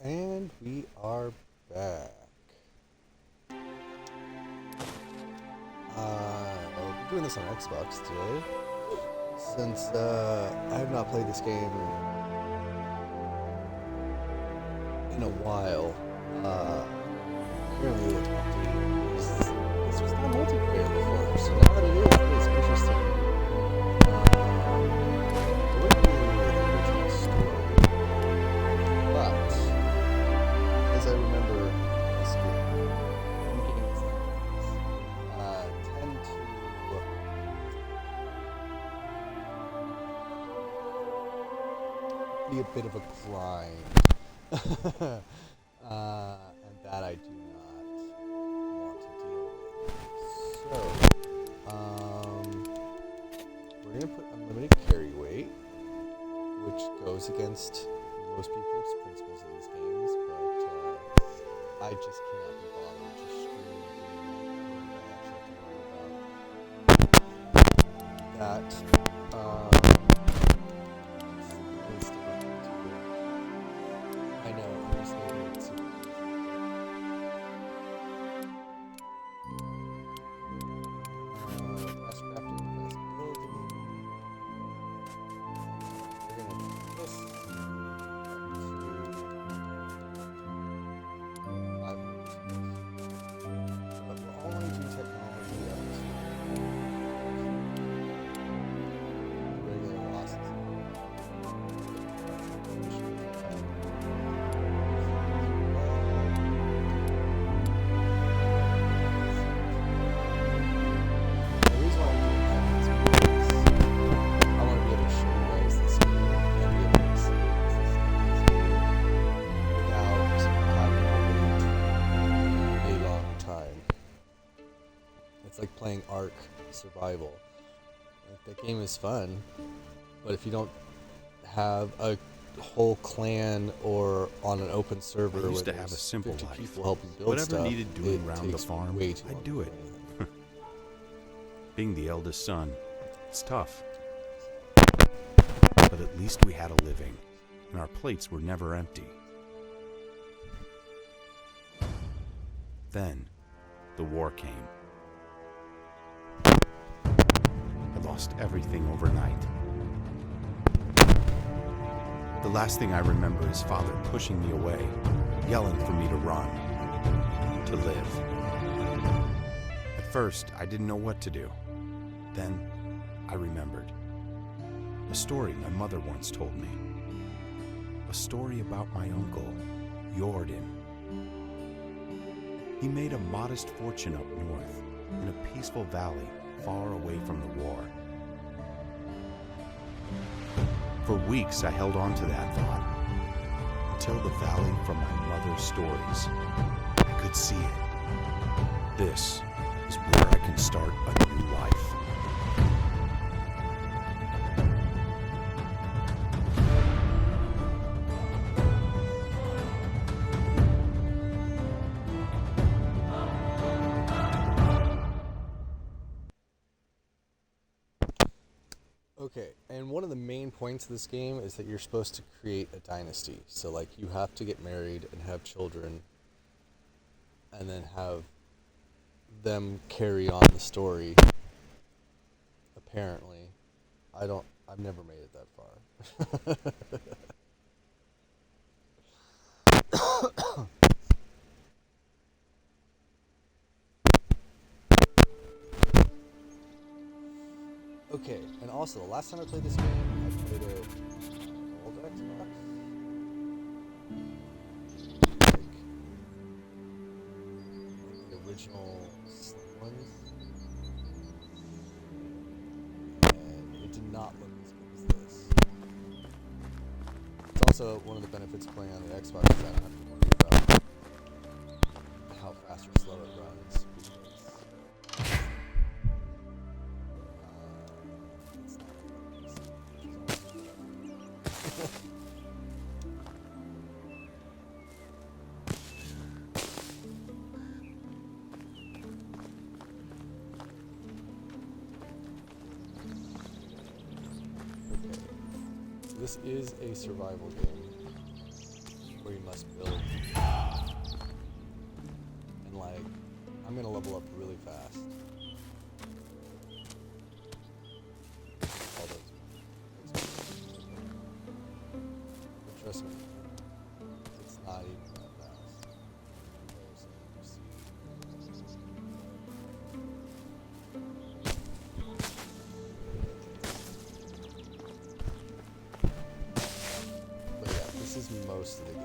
And we are back. We're doing this on Xbox today, since I have not played this game in a while. Apparently the update this was not multiplayer before, so now that it is, it's interesting. The way we knew the original story, but as I remember, this game, and games like this, tend to be a bit of a grind. And that I do not want to deal with. So, we're going to put unlimited carry weight, which goes against most people's principles in these games, but I just cannot be bothered to stream I actually have to worry about that. I know, I'm just making it super easy. Fast crafting, fast building. We're gonna do this up to 5 minutes. But we're only doing technology up to regular losses. It's like playing Ark Survival. Like, that game is fun, but if you don't have a whole clan or on an open server I used where to have a simple 50 life. people helping build Whatever stuff, needed doing it around the takes farm, way too long I'd do to it. anything. Being the eldest son, it's tough. But at least we had a living, and our plates were never empty. Then, the war came. I lost everything overnight. The last thing I remember is Father pushing me away, yelling for me to run, to live. At first, I didn't know what to do. Then, I remembered. A story my mother once told me. A story about my uncle, Jordan. He made a modest fortune up north, in a peaceful valley far away from the war. For weeks I held on to that thought, until the valley from my mother's stories. I could see it. This is where I can start a new life. Okay, and one of the main points of this game is that you're supposed to create a dynasty. So, like, you have to get married and have children, and then have them carry on the story. Apparently. I've never made it that far. Okay, and also, the last time I played this game, I played it on old Xbox. Like the original slim ones. And it did not look as good as this. It's also one of the benefits of playing on the Xbox is I don't have to worry about how fast or slow it runs. This is a survival game, where you must build. And like, I'm gonna level up really fast. All those. But trust me, it's not even that fast. But yeah, this is most of the game.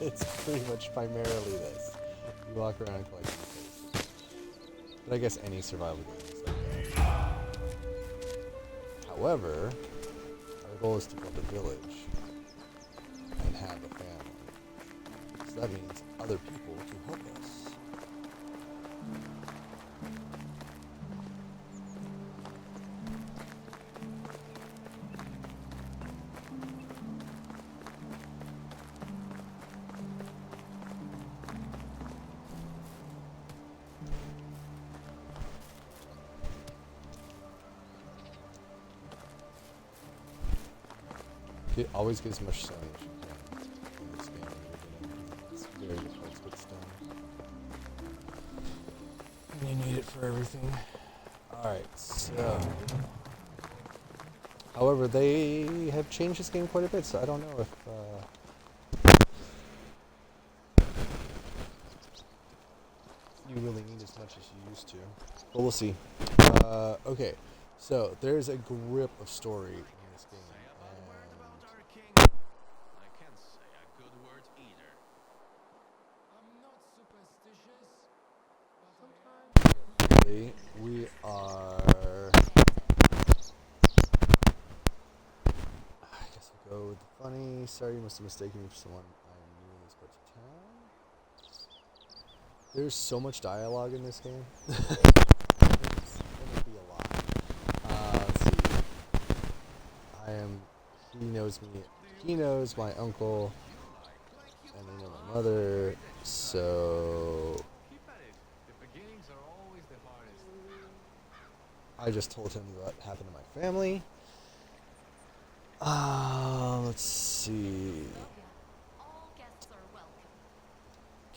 It's pretty much primarily this. You walk around and collect faces. But I guess any survival game is like that. However, our goal is to build a village and have a family. So that means other people to help us. Always get as much stone as you can in this game. It's very difficult to get stone. And you need it for everything. Alright, so... However, they have changed this game quite a bit, so I don't know if... you really need as much as you used to. But we'll see. Okay, so there's a grip of story in this game. We are... I guess we'll go with the funny. Sorry, you must have mistaken me for someone. I am new in this part of town. There's so much dialogue in this game. It's gonna be a lot. Let's see. He knows me. He knows my uncle. And I know my mother. So... I just told him what happened to my family. Let's see.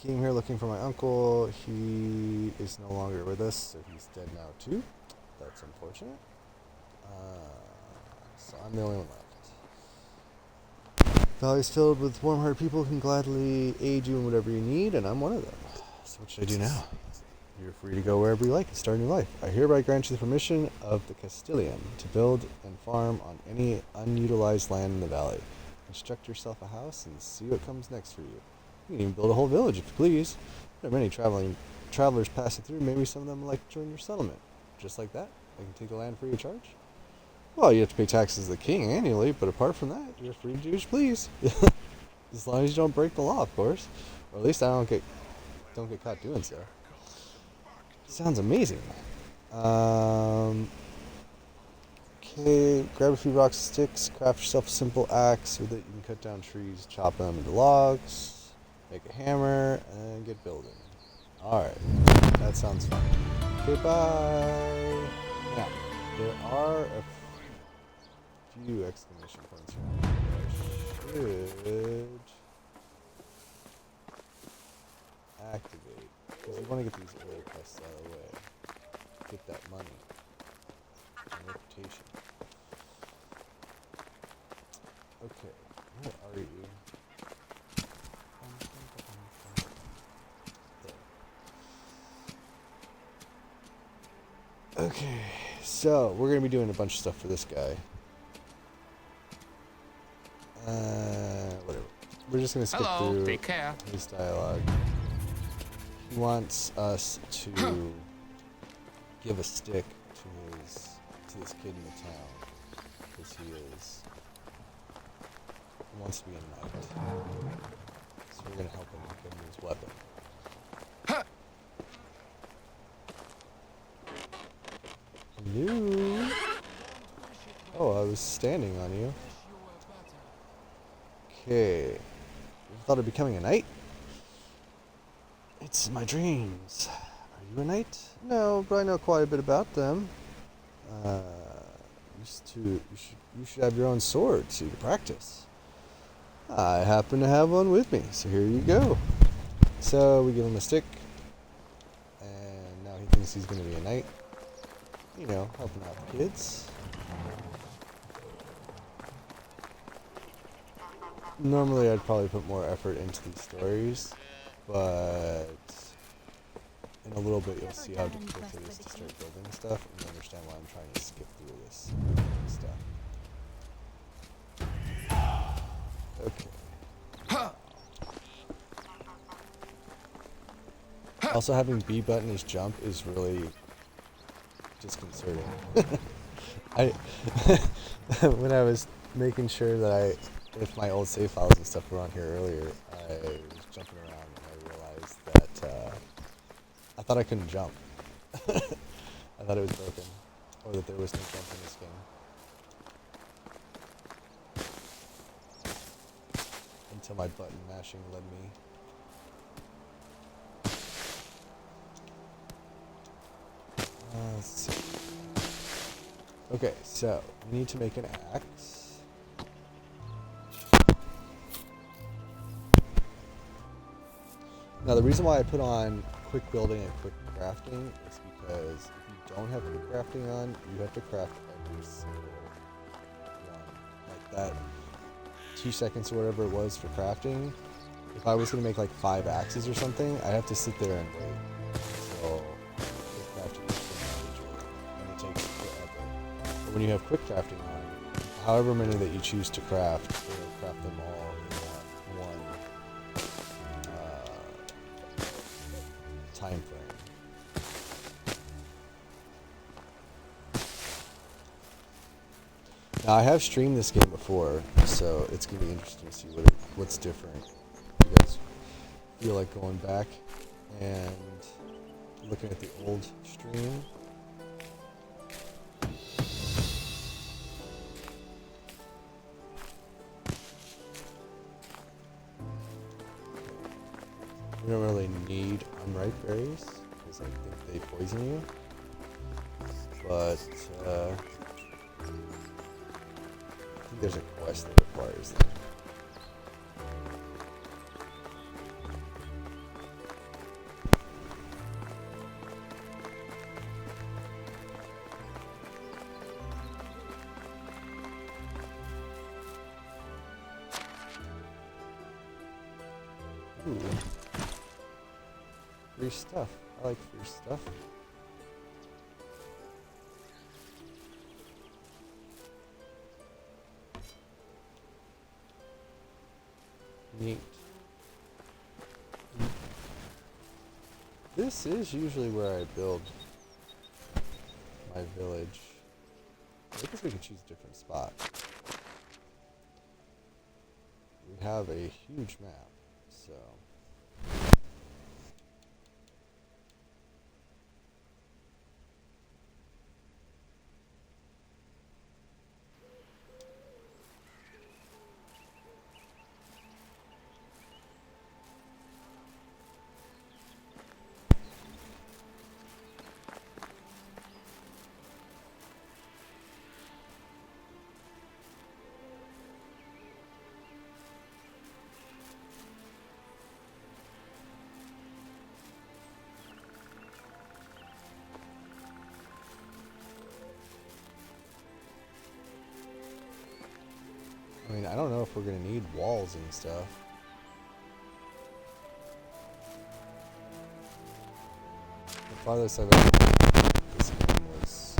Came here looking for my uncle. He is no longer with us, so he's dead now too. That's unfortunate. So I'm the only one left. Valley is filled with warm-hearted people who can gladly aid you in whatever you need, and I'm one of them. So what should I do now? You're free to go wherever you like and start a new life. I hereby grant you the permission of the Castilian to build and farm on any unutilized land in the valley. Construct yourself a house and see what comes next for you. You can even build a whole village if you please. There are many travelers passing through. Maybe some of them would like to join your settlement. Just like that, they can take the land free of charge. Well, you have to pay taxes to the king annually, but apart from that, you're free to do as you please. As long as you don't break the law, of course. Or at least I don't get caught doing so. Sounds amazing. Okay, grab a few rocks and sticks, craft yourself a simple axe with it. You can cut down trees, chop them into logs, make a hammer, and get building. Alright, that sounds fun. Okay, bye! Now, there are a few exclamation points here. I should activate. Because we want to get these early quests out of the way. Get that money. And reputation. Okay, where are you? There. Okay, so we're going to be doing a bunch of stuff for this guy. Whatever. We're just going to skip through take care. his dialogue. He wants us to give a stick to this kid in the town because he wants to be a knight. So we're gonna help him give him his weapon. Hello? Oh, I was standing on you. Okay. You thought of becoming a knight? It's my dreams. Are you a knight? No, but I know quite a bit about them. You should have your own sword so you can practice. I happen to have one with me, so here you go. So we give him a stick, and now he thinks he's going to be a knight. You know, helping out the kids. Normally I'd probably put more effort into these stories, but in a little bit you'll see how difficult it is to start building stuff, and you'll understand why I'm trying to skip through this stuff. Okay. Also, having B button as jump is really disconcerting. I when I was making sure that if my old save files and stuff were on here earlier, I was jumping around and I realized that I thought I couldn't jump. I thought it was broken, or that there was no jump in this game. Until my button mashing led me. Let's see. Okay, so we need to make an axe. Now the reason why I put on quick building and quick crafting is because if you don't have quick crafting on, you have to craft every single one. Like that 2 seconds or whatever it was for crafting. If I was going to make like 5 axes or something, I have to sit there and wait. So quick crafting is individual, and it takes forever. But when you have quick crafting on, however many that you choose to craft, it'll craft them all in that one time frame. Now I have streamed this game before, so it's gonna be interesting to see what's different. If you guys feel like going back and looking at the old stream. You don't really need unripe berries because I think they poison you, but I think there's a quest that requires them. Ooh. Free stuff. I like free stuff. Neat. This is usually where I build my village. I guess we can choose a different spot. We have a huge map, so. I mean, I don't know if we're gonna need walls and stuff. The farthest I've ever been this game was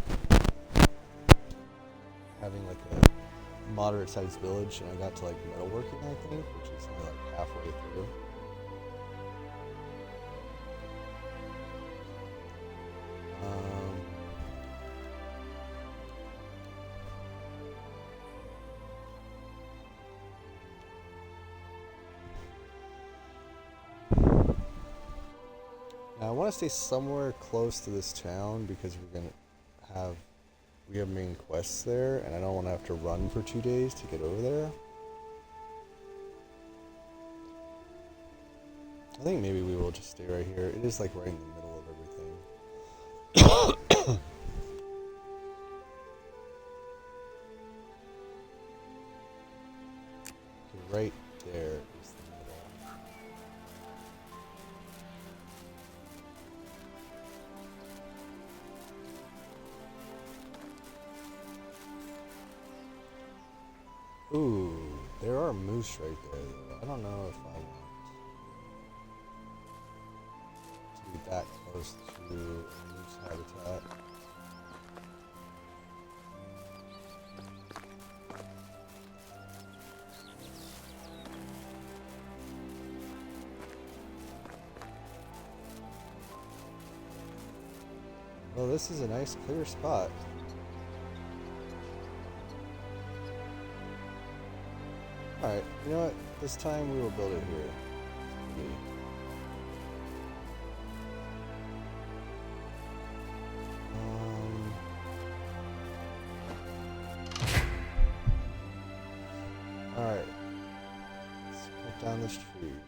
having like a moderate sized village, and I got to like metalworking, I think, which is only like halfway through. Now I want to stay somewhere close to this town because we have main quests there, and I don't want to have to run for 2 days to get over there. I think maybe we will just stay right here. It is like right in the middle of everything. Okay, right there is the middle. Ooh, there are moose right there though. I don't know if I want to be that close to a moose habitat. Well, this is a nice clear spot. Alright, you know what? This time we will build it here. Alright. Let's cut down this tree.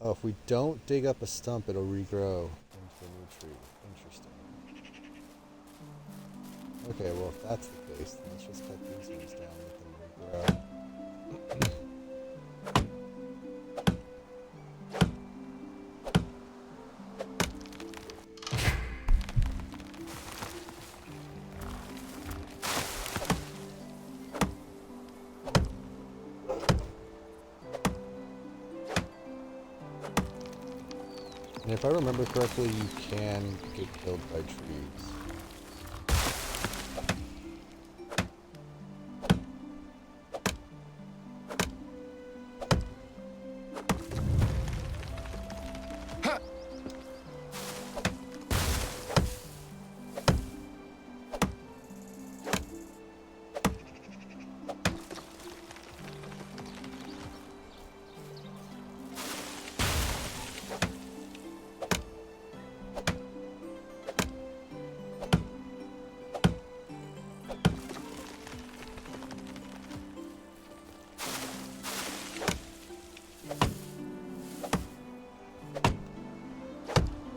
Oh, if we don't dig up a stump, it'll regrow into a new tree. Interesting. Okay, well, if that's the case, then let's just cut these ones down and let them regrow. And if I remember correctly, you can get killed by trees.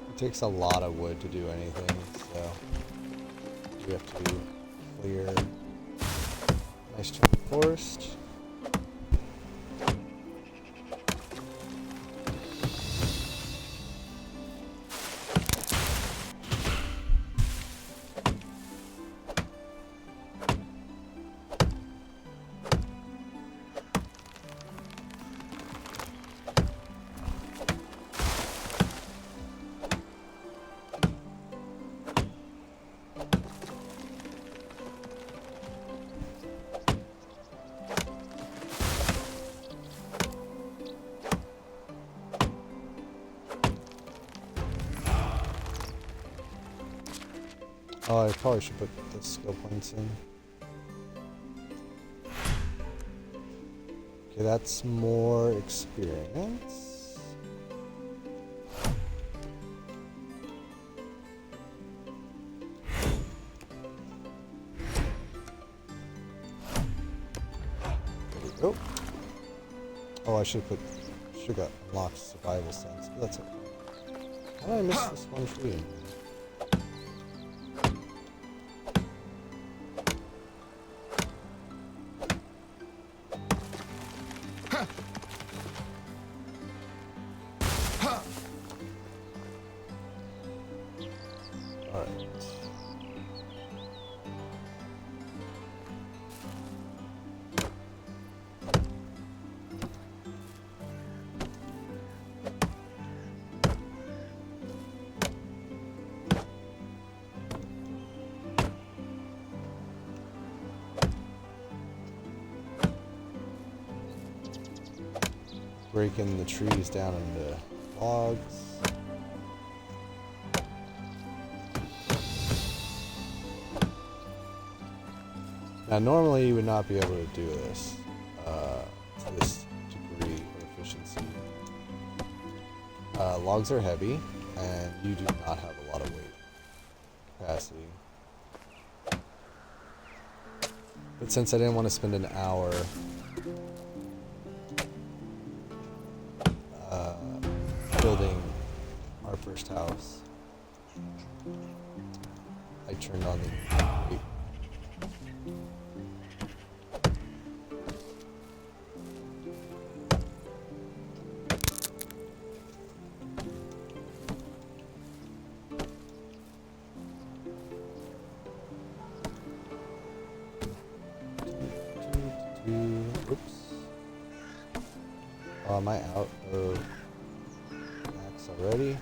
It takes a lot of wood to do anything, so we have to clear a nice chunk of forest. Oh, I probably should put the skill points in. Okay, that's more experience. There we go. Oh, I should have got unlocked survival sense, but that's okay. How did I miss this one tree? Breaking the trees down into logs. Now, normally you would not be able to do this to this degree of efficiency. Logs are heavy, and you do not have a lot of weight capacity. But since I didn't want to spend an hour building our first house, I turned on the weight. Oops. Oh, am I out of max already?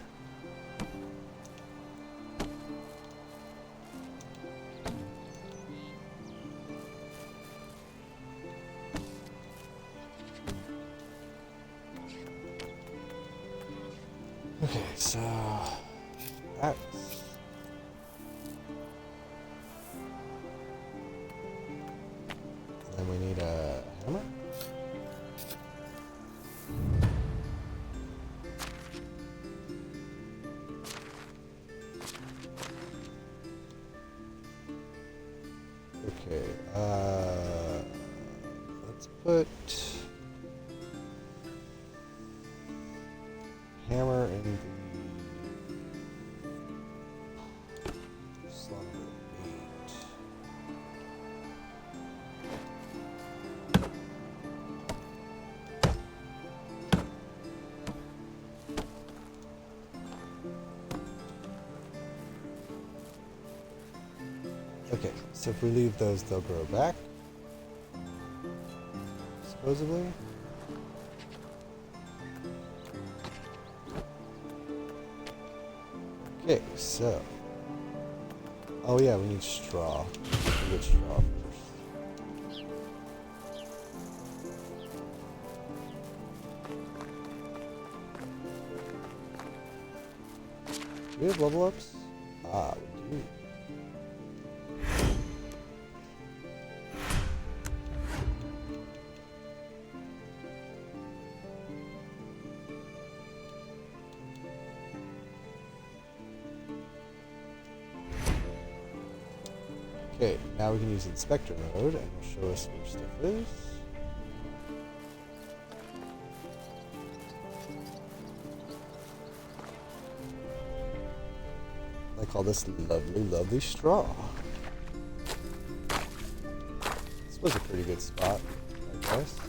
Okay, so that's then we need a hammer. Okay, let's put hammer in the slot number 8. Okay, so if we leave those, they'll grow back, supposedly. Okay, so... Oh yeah, we need straw. We get straw first. Do we have level ups? Ah, we do. Okay, now we can use inspector mode and it'll show us where stuff is. I call this lovely, lovely straw. This was a pretty good spot, I guess.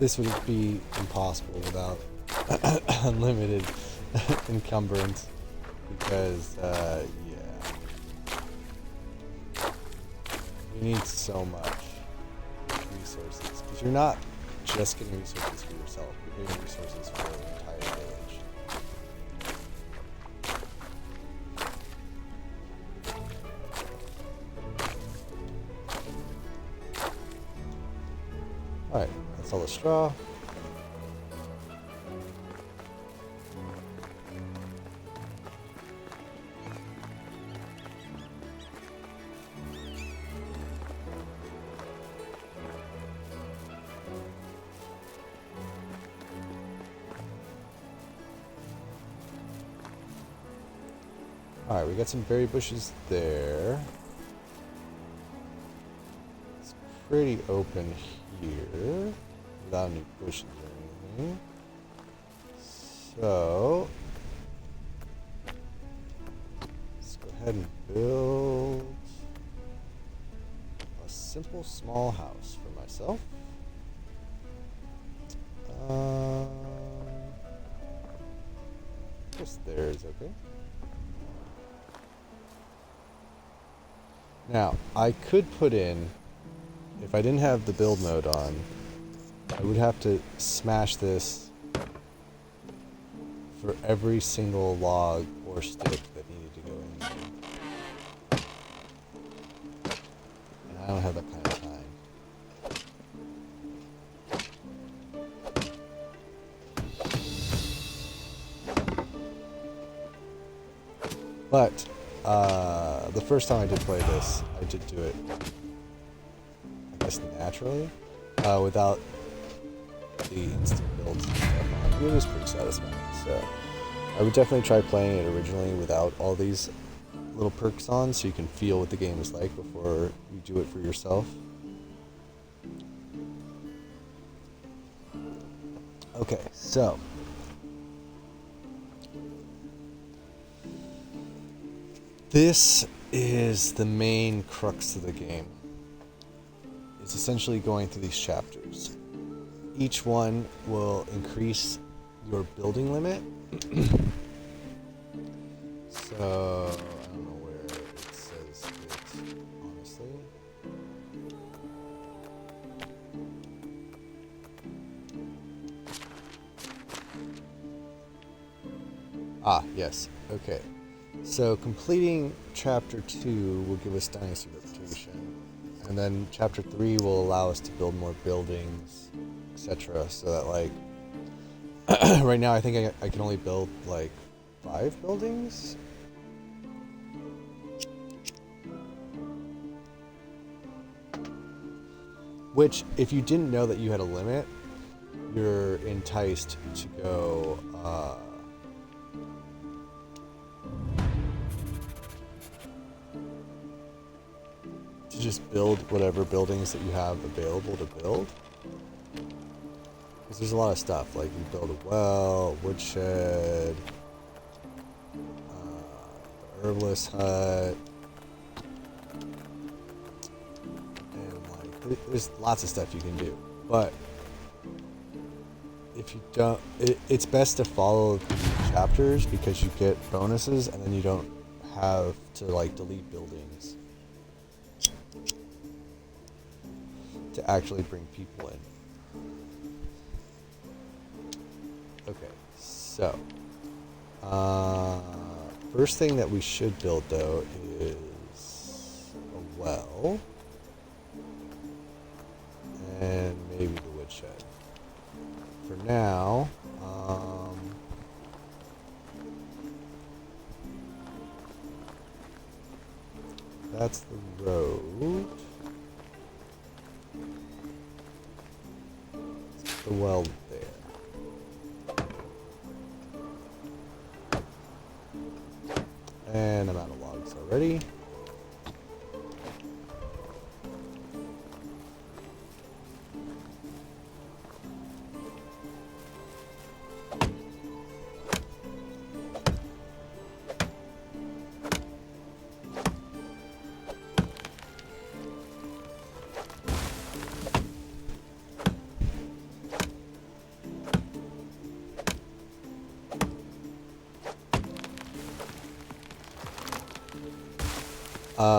This would be impossible without unlimited encumbrance because, yeah, you need so much resources because you're not just getting resources for yourself, you're getting resources for the entire village. Alright, that's all the straw. Alright, we got some berry bushes there. It's pretty open here, without any bushes or anything. So, let's go ahead and build a simple small house for myself. Just there is okay. Now, I could put in, if I didn't have the build mode on, I would have to smash this for every single log or stick that needed to go in there. And I don't have that kind of time. But the first time I did play this, I did do it, I guess, naturally, without the instant builds and stuff. It was pretty satisfying. So I would definitely try playing it originally without all these little perks on, so you can feel what the game is like before you do it for yourself. Okay, so this is the main crux of the game. It's essentially going through these chapters. Each one will increase your building limit. So, I don't know where it says it, honestly. Ah, yes. Okay. So completing chapter 2 will give us Dynasty reputation, and then chapter 3 will allow us to build more buildings, etc. So that, like, right now I think I can only build like 5 buildings. Which, if you didn't know that you had a limit, you're enticed to go to just build whatever buildings that you have available to build. Because there's a lot of stuff, like you build a well, woodshed, herbalist hut, and like there's lots of stuff you can do. But if you don't, it's best to follow the chapters because you get bonuses, and then you don't have to like delete buildings to actually bring people in. Okay, so first thing that we should build though is a well and maybe the woodshed. For now, that's the road. The well there. And I'm out of logs already.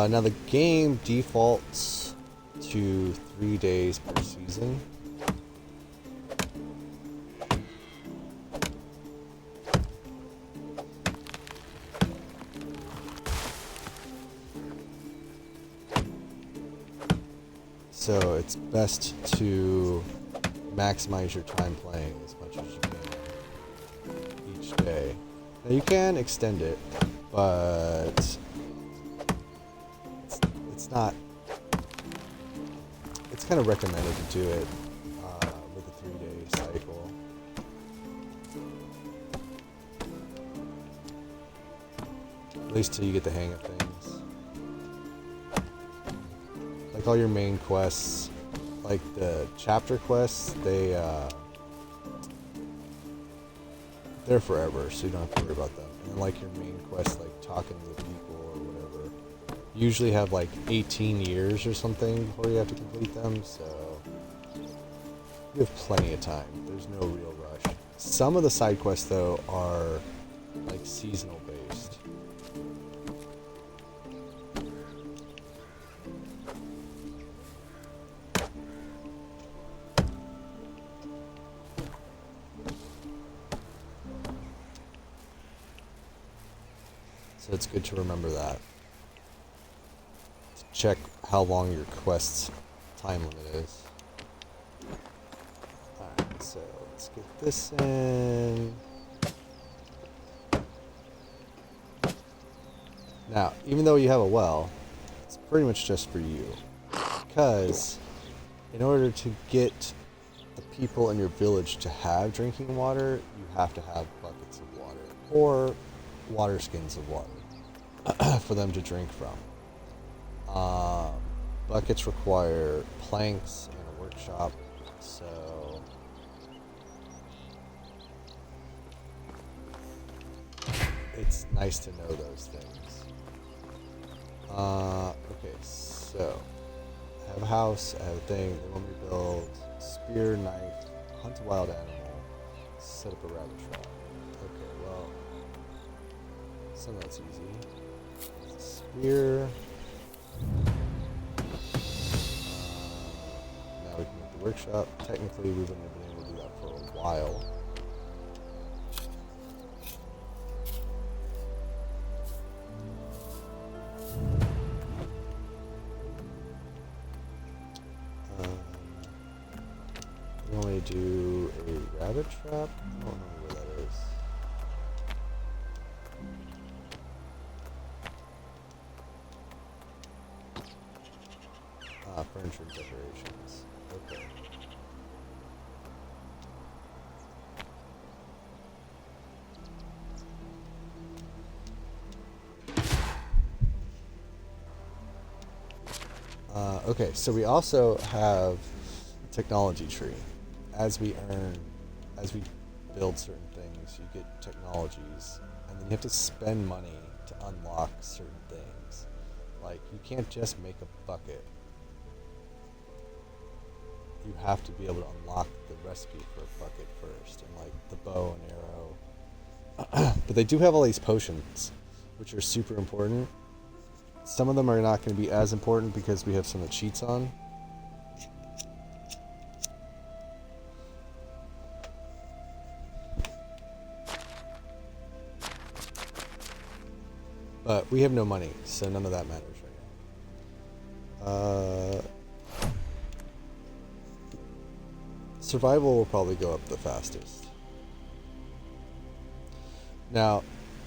Now the game defaults to 3 days per season. So it's best to maximize your time playing as much as you can each day. Now you can extend it, but it's not. It's kind of recommended to do it with a 3-day cycle. At least till you get the hang of things. Like all your main quests, like the chapter quests, they're forever, so you don't have to worry about them. And like your main quests, like talking to the people or whatever, usually have like 18 years or something before you have to complete them, so you have plenty of time. There's no real rush. Some of the side quests, though, are like seasonal based. So it's good to remember that. To check how long your quest's time limit is. Alright, so let's get this in. Now, even though you have a well, it's pretty much just for you. Because in order to get the people in your village to have drinking water, you have to have buckets of water. Or water skins of water for them to drink from. Buckets require planks and a workshop, so it's nice to know those things. Okay, so I have a house, I have a thing, they want me to build spear, knife, hunt a wild animal, set up a rabbit trap. Okay, well, some of that's easy. Spear. Now we can make the workshop. Technically, we wouldn't have been able to do that for a while. We want me to do a rabbit trap? I don't know where that is. Furniture and decorations. Okay. Okay, so we also have a technology tree. As we build certain things, you get technologies, and then you have to spend money to unlock certain things. Like, you can't just make a bucket. You have to be able to unlock the recipe for a bucket first, and like the bow and arrow. But they do have all these potions, which are super important. Some of them are not going to be as important because we have some of the cheats on. But we have no money, so none of that matters right now. Survival will probably go up the fastest. Now,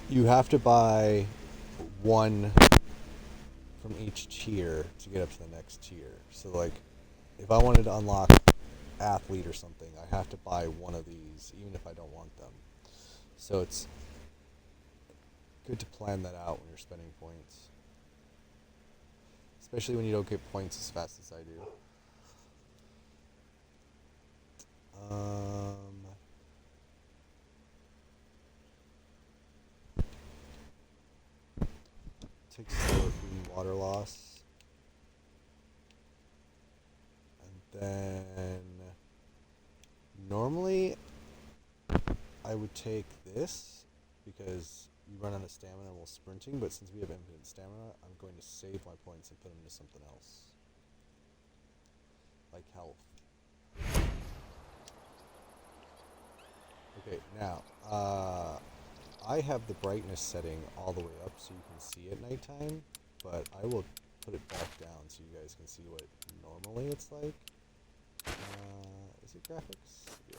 you have to buy one from each tier to get up to the next tier. So, like, if I wanted to unlock athlete or something, I have to buy one of these, even if I don't want them. So it's good to plan that out when you're spending points. Especially when you don't get points as fast as I do. Takes slower food and water loss. And then normally I would take this because you run out of stamina while sprinting, but since we have infinite stamina, I'm going to save my points and put them into something else. Like health. Okay, now, I have the brightness setting all the way up so you can see at nighttime, but I will put it back down so you guys can see what normally it's like. Is it graphics? Yeah.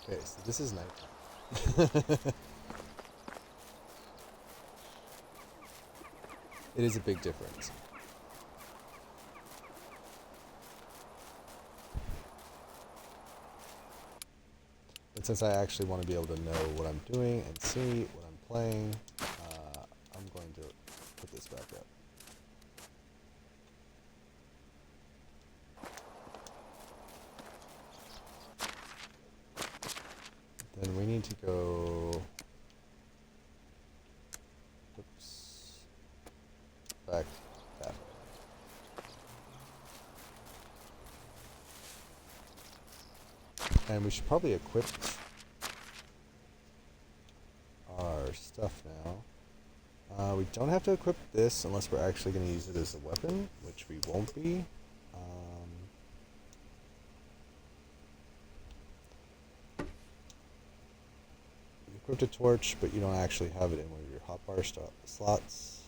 Okay, so this is nighttime. It is a big difference. But since I actually want to be able to know what I'm doing and see what I'm playing, I'm going to put this back up. Then we need to go... Oops. Back that way. And we should probably equip our stuff now. We don't have to equip this unless we're actually going to use it as a weapon, which we won't be. You equipped a torch, but you don't actually have it in one of your hotbar slots.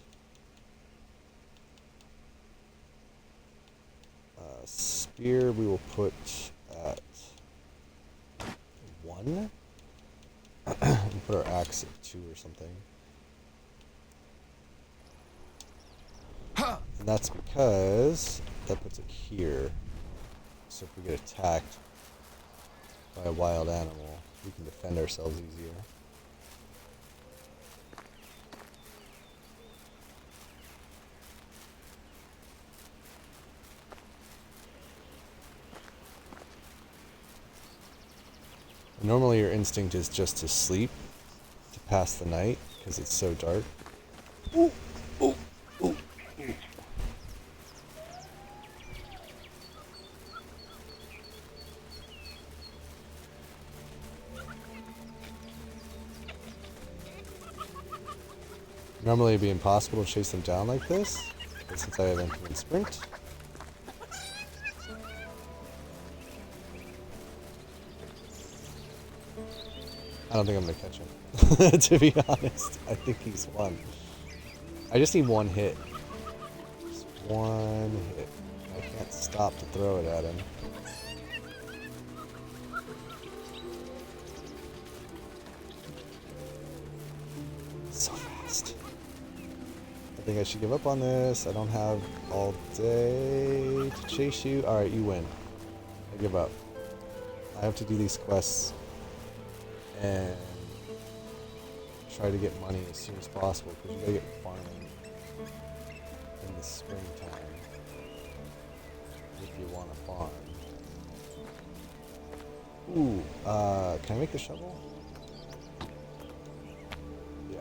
Spear we will put at 1. And put our axe at 2 or something. And that's because that puts it here. So if we get attacked by a wild animal, we can defend ourselves easier. Normally your instinct is just to sleep, to pass the night, because it's so dark. Ooh, ooh, ooh, ooh. Normally it'd be impossible to chase them down like this, but since I have infinite sprint, I don't think I'm gonna catch him. To be honest, I think he's won. I just need one hit. Just one hit. I can't stop to throw it at him. So fast. I think I should give up on this. I don't have all day to chase you. Alright, you win. I give up. I have to do these quests and try to get money as soon as possible because you gotta get farming in the springtime if you want to farm. Ooh, can I make the shovel? Yeah.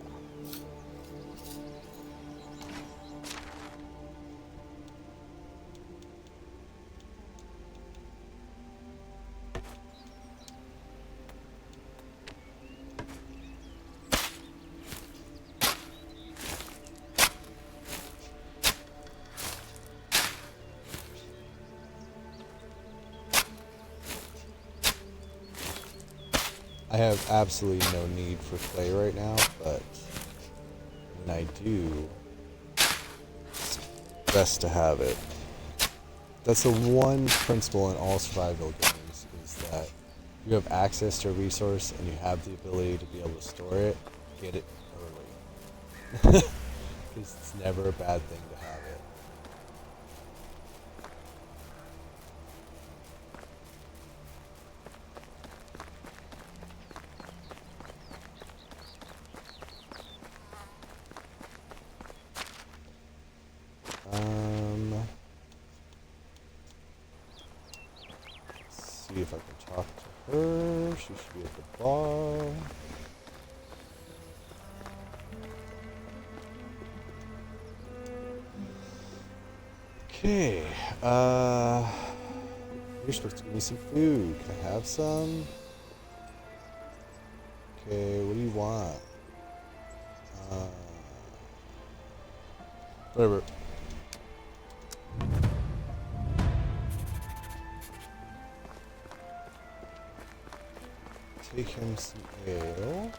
I have absolutely no need for clay right now, but when I do, it's best to have it. That's the one principle in all survival games, is that you have access to a resource and you have the ability to be able to store it, get it early. Because it's never a bad thing to have it. Let's see if I can talk to her. She should be at the bar. Okay, you're supposed to give me some food. Can I have some? Okay, what do you want? Whatever. Take him some ale.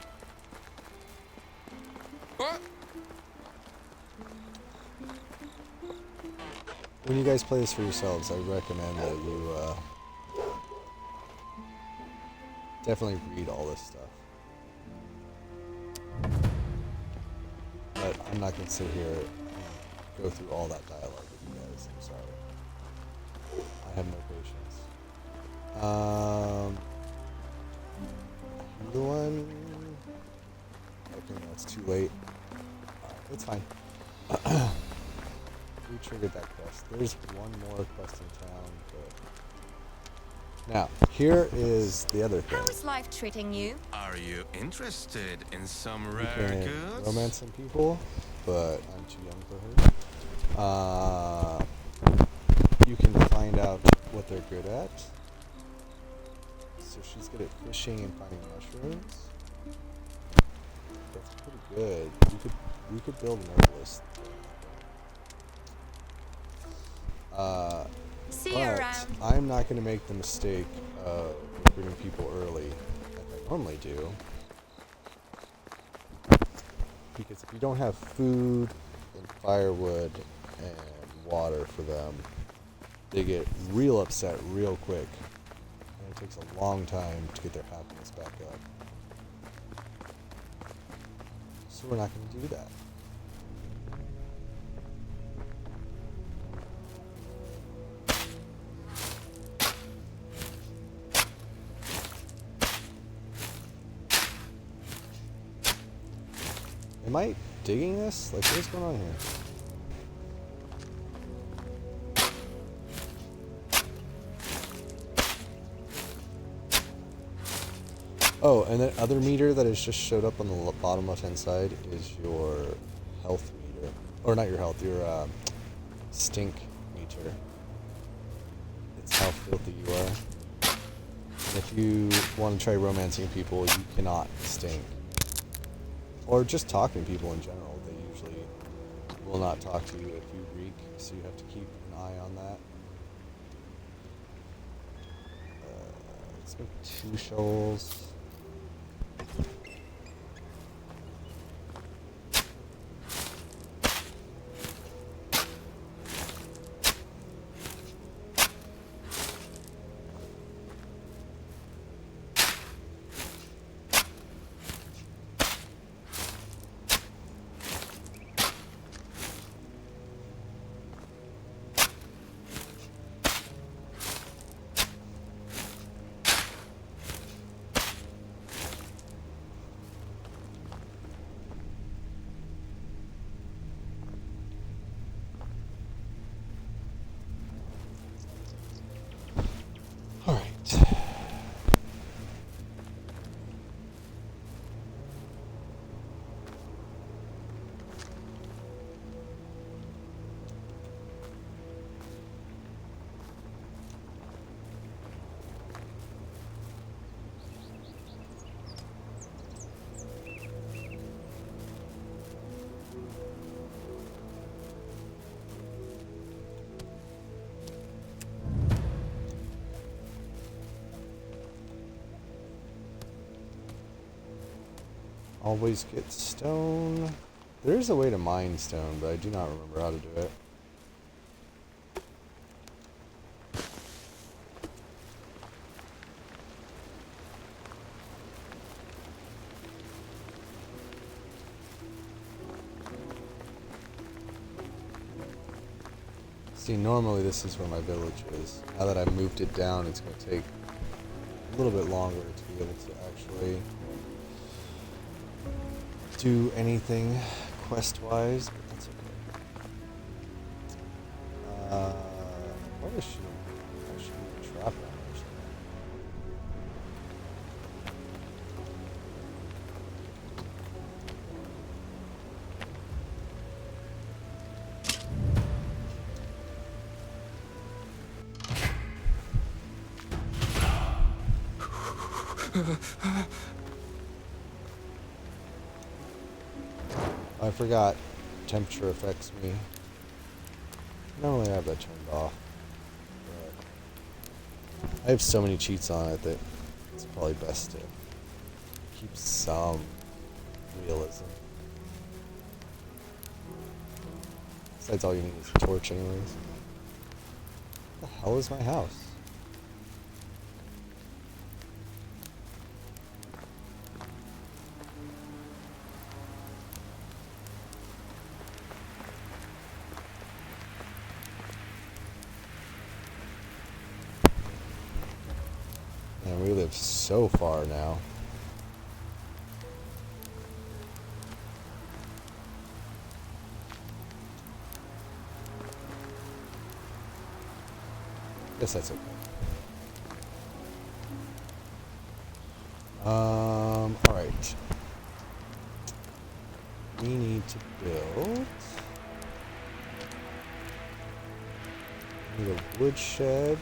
When you guys play this for yourselves, I recommend that you definitely read all this stuff. But I'm not going to sit here and go through all that dialogue with you guys. I'm sorry. I have no patience. The one... Okay, no, it's too late. Alright, it's fine. We triggered that quest. There's one more quest in town, but Now, here is the other thing. How is life treating you? Are you interested in some You rare can goods? romance some people, but I'm too young for her. You can find out what they're good at. So she's good at fishing and finding mushrooms. That's pretty good. We could build an herbalist. See you But around. I'm not going to make the mistake of recruiting people early, like I normally do. Because if you don't have food and firewood and water for them, they get real upset real quick. And it takes a long time to get their happiness back up. So we're not going to do that. Am I digging this? Like, what's going on here? Oh, and that other meter that has just showed up on the bottom left-hand side is your health meter. Or not your health, your stink meter. It's how filthy you are. And if you want to try romancing people, you cannot stink. Or just talking to people in general. They usually will not talk to you if you reek, so you have to keep an eye on that. Let's make 2 shovels. All right. Always get stone. There is a way to mine stone, but I do not remember how to do it. See, normally this is where my village is. Now that I've moved it down, it's going to take a little bit longer to be able to actually do anything quest-wise, but that's okay. What is she? I should leave a trap on her. I forgot temperature affects me. Normally I have that turned off, but I have so many cheats on it that it's probably best to keep some realism. Besides, all you need is a torch anyways. What the hell is my house? Man, we live so far now. Guess that's okay. All right. We need to build. We need a woodshed.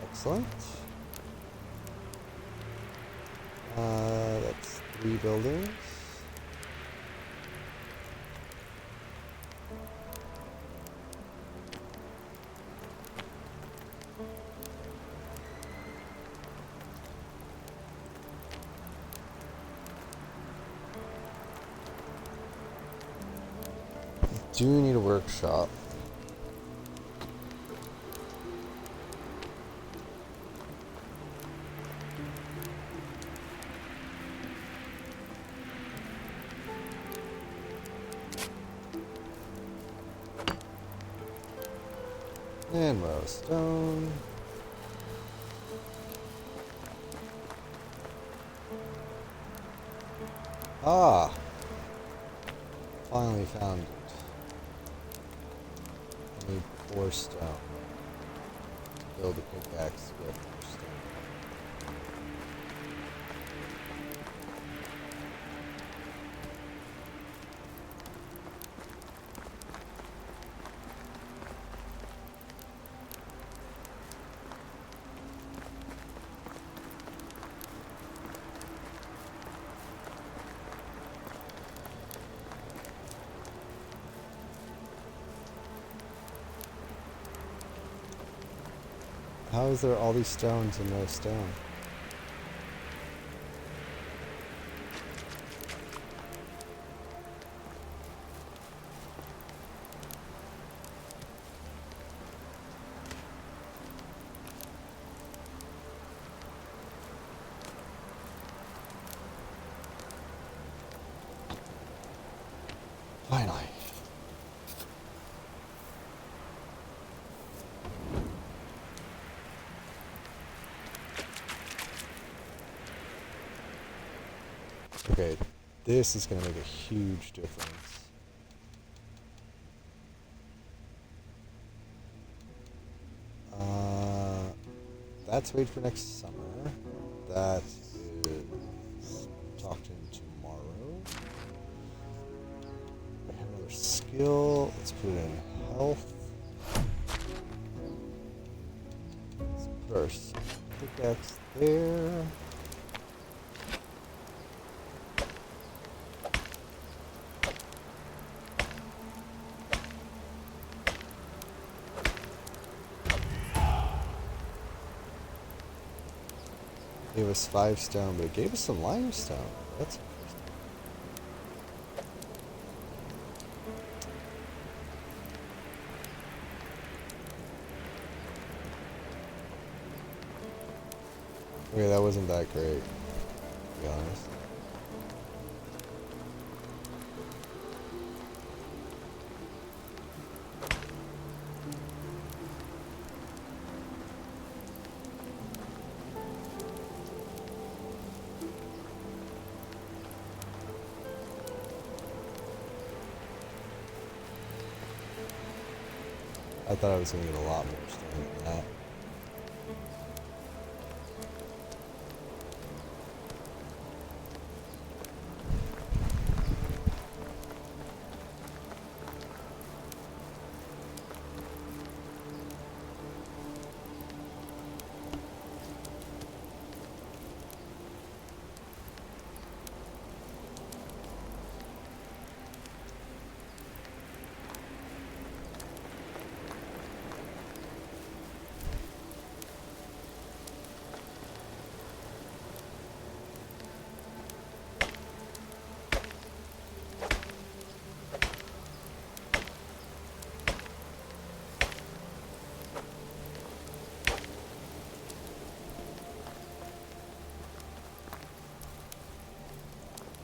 Excellent. That's 3 buildings. Do need a workshop. And row stone. Ah! Finally found it. I need 4 stone. Build a pickaxe with 4 stone. How is there all these stones and no stone? Finally. Okay, this is going to make a huge difference. That's wait for next summer. That is talk to him tomorrow. We have another skill. Let's put it in health. Let's put our pickaxe there. It gave us 5 stone, but it gave us some limestone. That's interesting. Okay, that wasn't that great, to be honest. I thought I was going to get a lot more stone than that.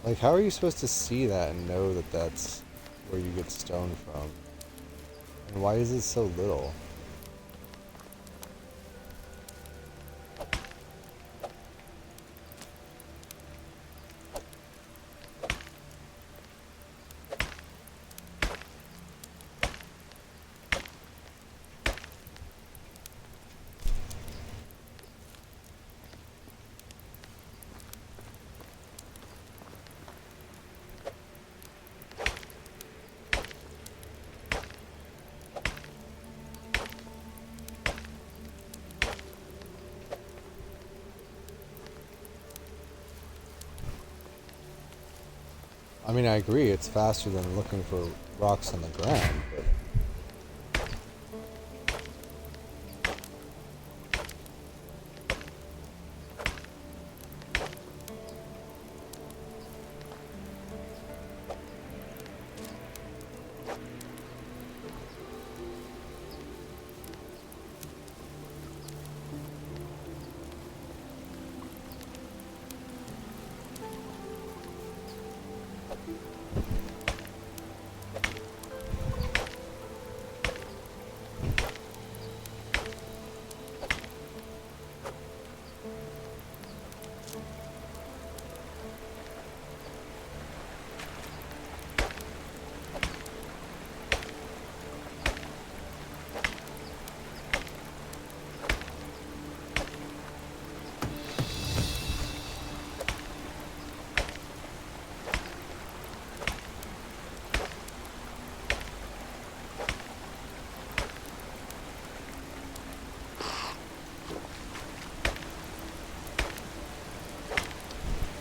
Like, how are you supposed to see that and know that that's where you get stone from? And why is it so little? I mean, I agree, it's faster than looking for rocks on the ground, but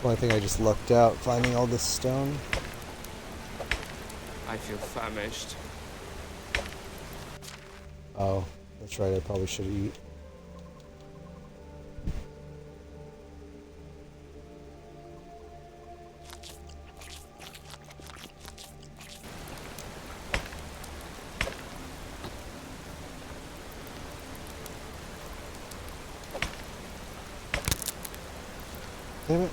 well, I think I just lucked out finding all this stone. I feel famished. Oh, that's right, I probably should eat. Damn it.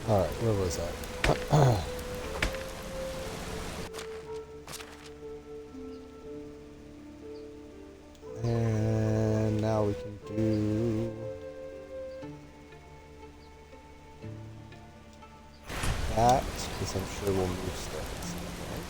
Alright, where was I? And now we can do that, because I'm sure we'll move stuff at some point.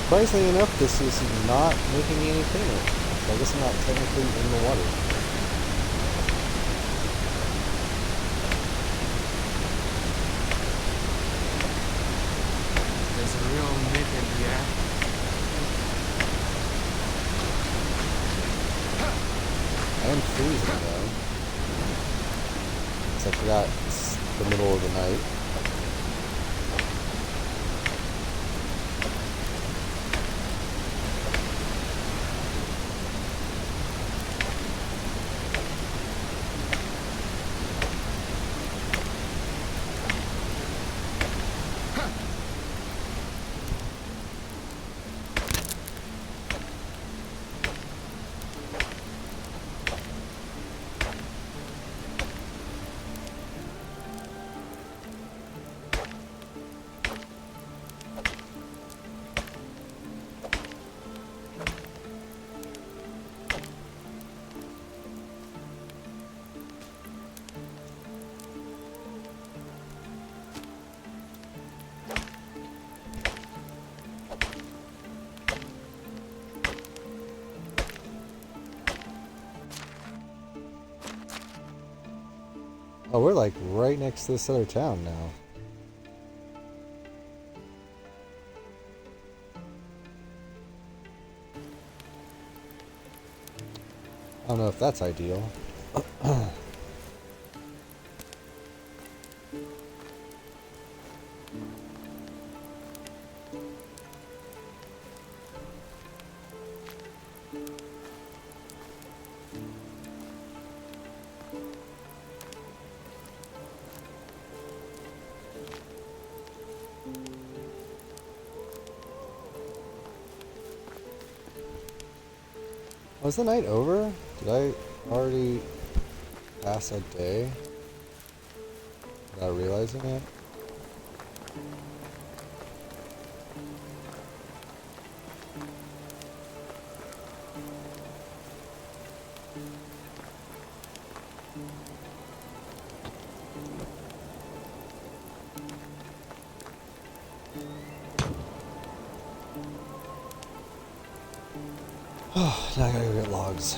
Surprisingly enough, this is not making me any payment. So I guess I'm not technically in the water. There's a real nip in here. I am freezing though. So I forgot it's the middle of the night. Oh, we're like right next to this other town now. I don't know if that's ideal. Was the night over? Did I already pass a day without realizing it? Oh, now I gotta go get logs.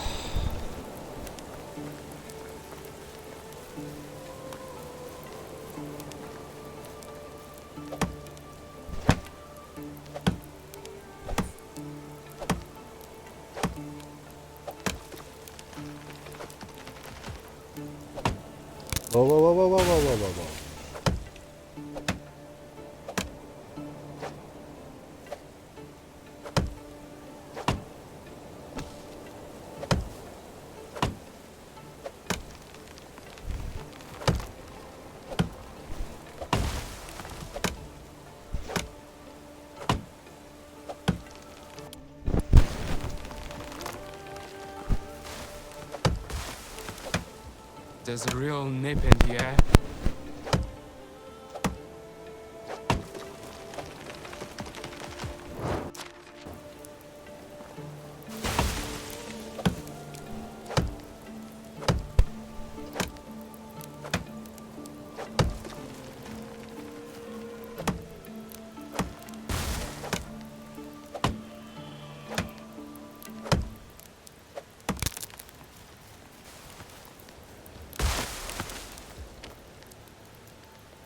Whoa, whoa, whoa, whoa, whoa, whoa, whoa, whoa, whoa. There's a real nip in the air.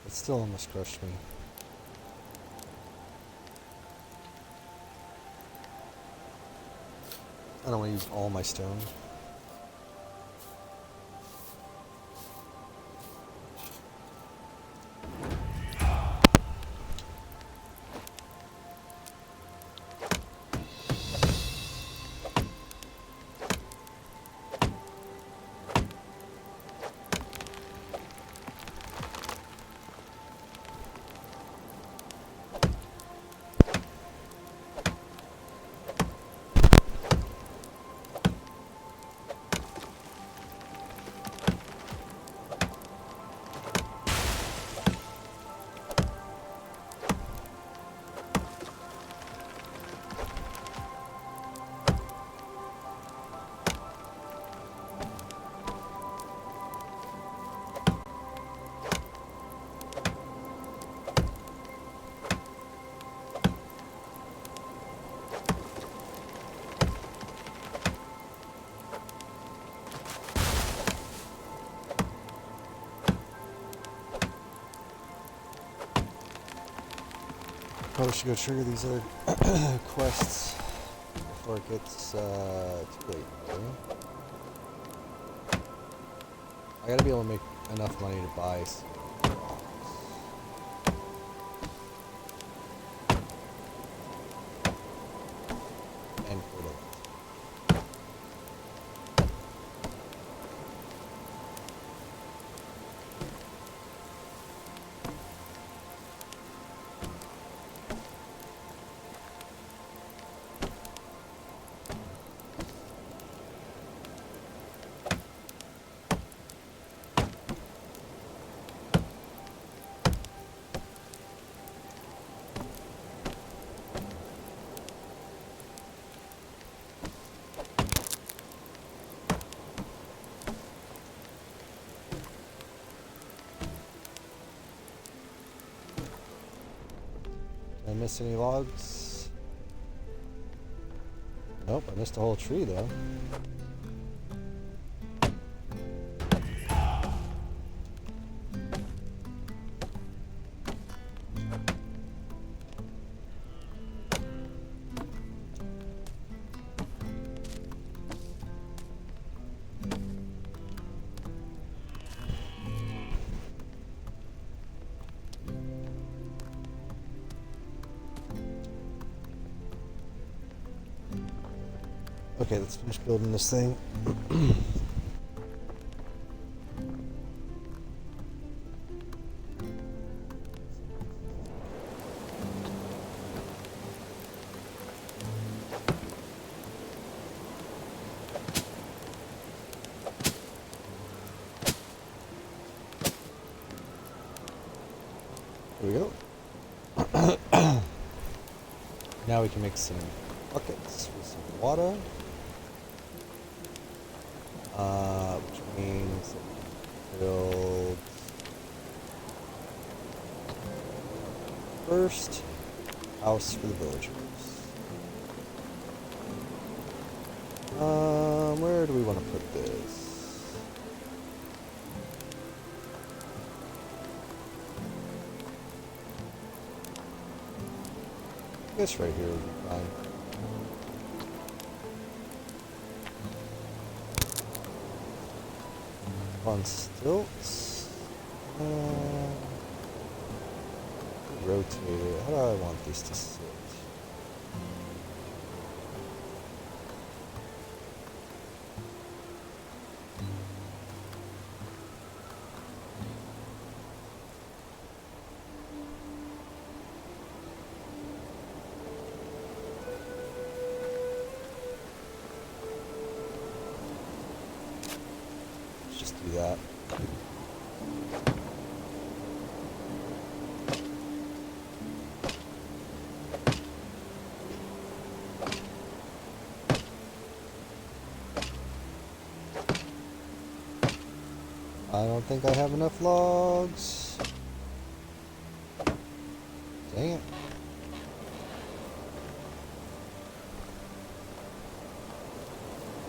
It still almost crushed me. I don't want to use all my stone. Probably should go trigger these other quests before it gets too late. Okay? I gotta be able to make enough money to buy and fertilizer. Did I miss any logs? Nope, I missed a whole tree though. Okay, let's finish building this thing. There we go. Now we can make some buckets with some water. Which means that we can build first house for the villagers. Where do we want to put this? I guess right here would be fine. On stilts. Rotate it. How do I want this to sit? Let's just do that. I don't think I have enough logs. Dang it.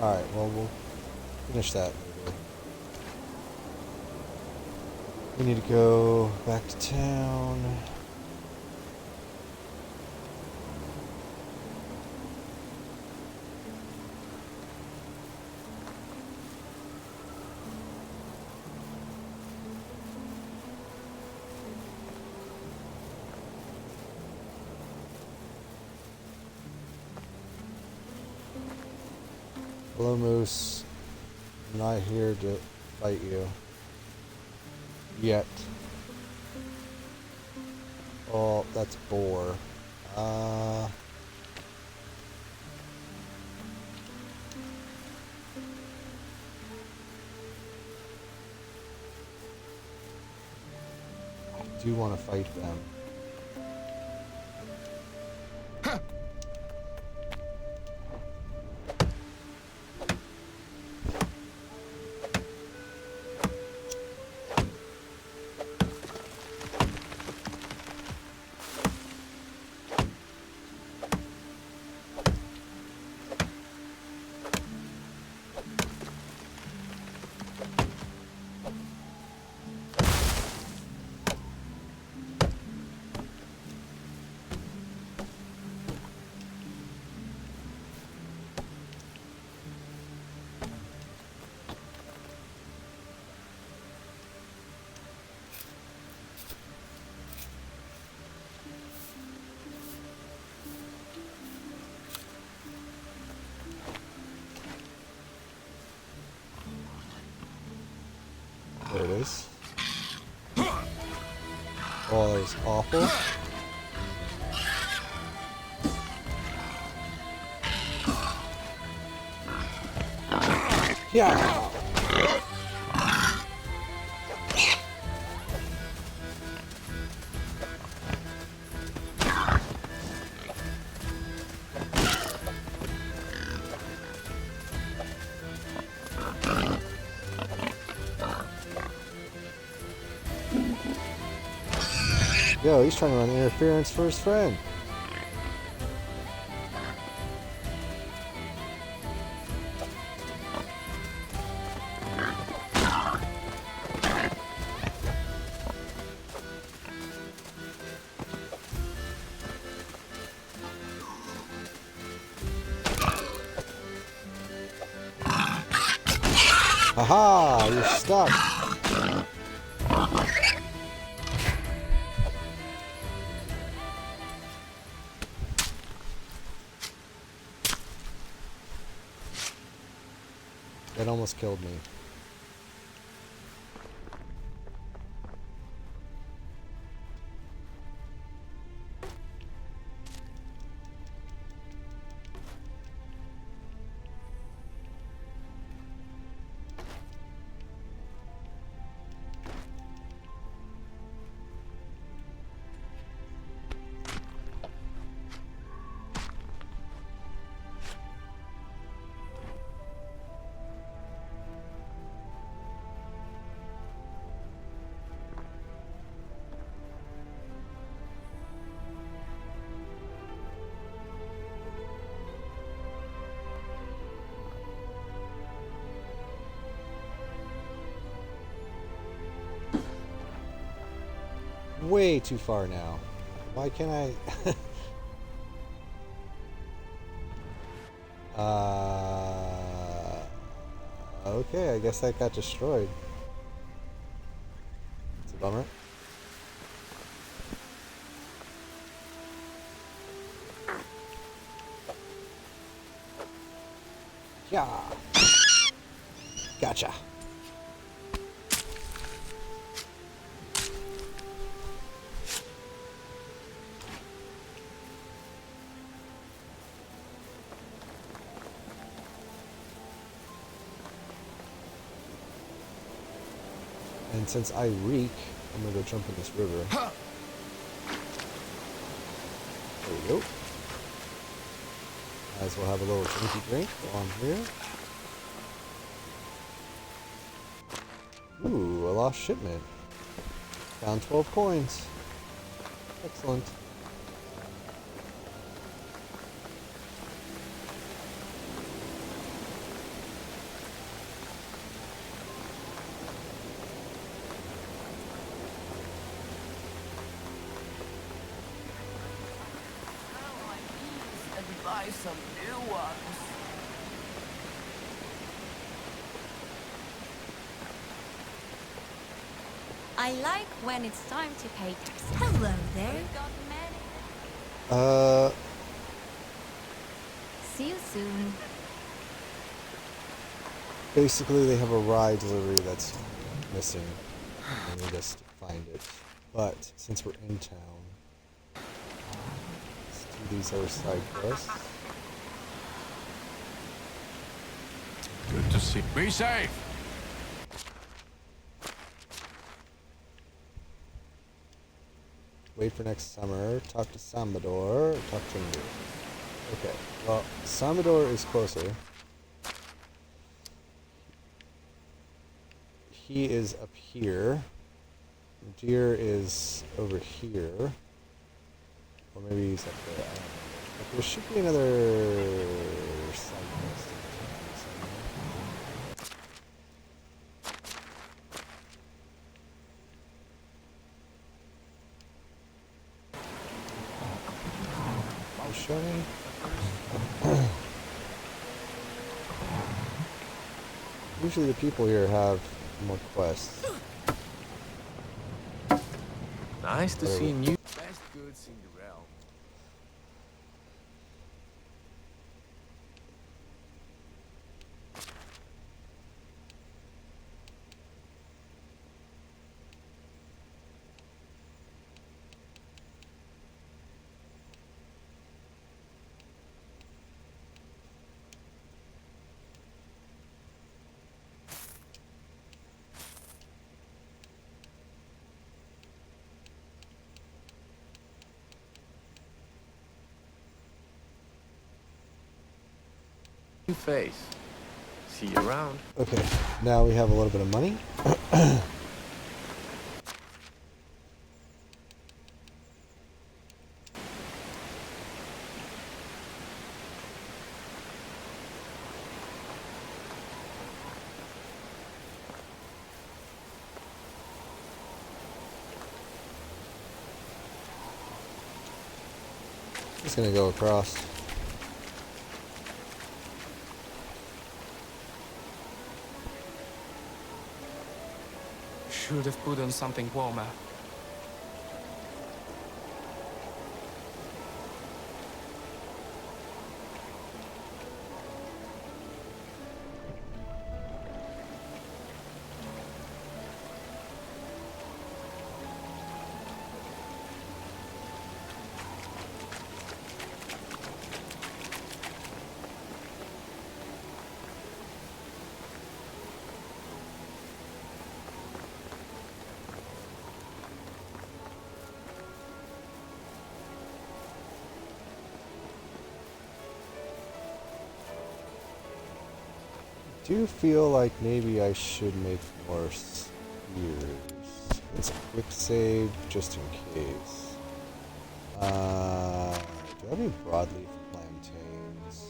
Alright, well, we'll finish that later. We need to go back to town. Hello, Moose. I'm not here to fight you. Yet. Oh, that's boar. I do want to fight them. There it is. Oh, that was awful. Yeah. Yo, he's trying to run interference for his friend. Haha, you're stuck. That almost killed me. Way too far now. Why can't I? Okay, I guess that got destroyed. It's a bummer. Yeah. Gotcha. And since I reek, I'm gonna go jump in this river. There we go. Might as well have a little drinky drink while I'm here. Ooh, a lost shipment. Found 12 coins. Excellent. Buy some new ones. I like when it's time to pay tax. Hello there. We've got many. See you soon. Basically they have a ride delivery that's missing. I need us to find it. But since we're in town, let's do these other side quests. Good to see. Be safe. Wait for next summer. Talk to Salvador. Talk to me. Okay. Well, Salvador is closer. He is up here. Deer is over here. Or maybe he's up there. I don't know. But there should be another side quest in town somewhere. Oh, show me. Usually the people here have more quests. Nice to Where are see we? new best goods in the realm. New face. See you around. Okay, now we have a little bit of money. Just gonna go across. Should have put on something warmer. do feel like maybe I should make more spears. Let's quick save just in case. Do I have any broadleaf plantains?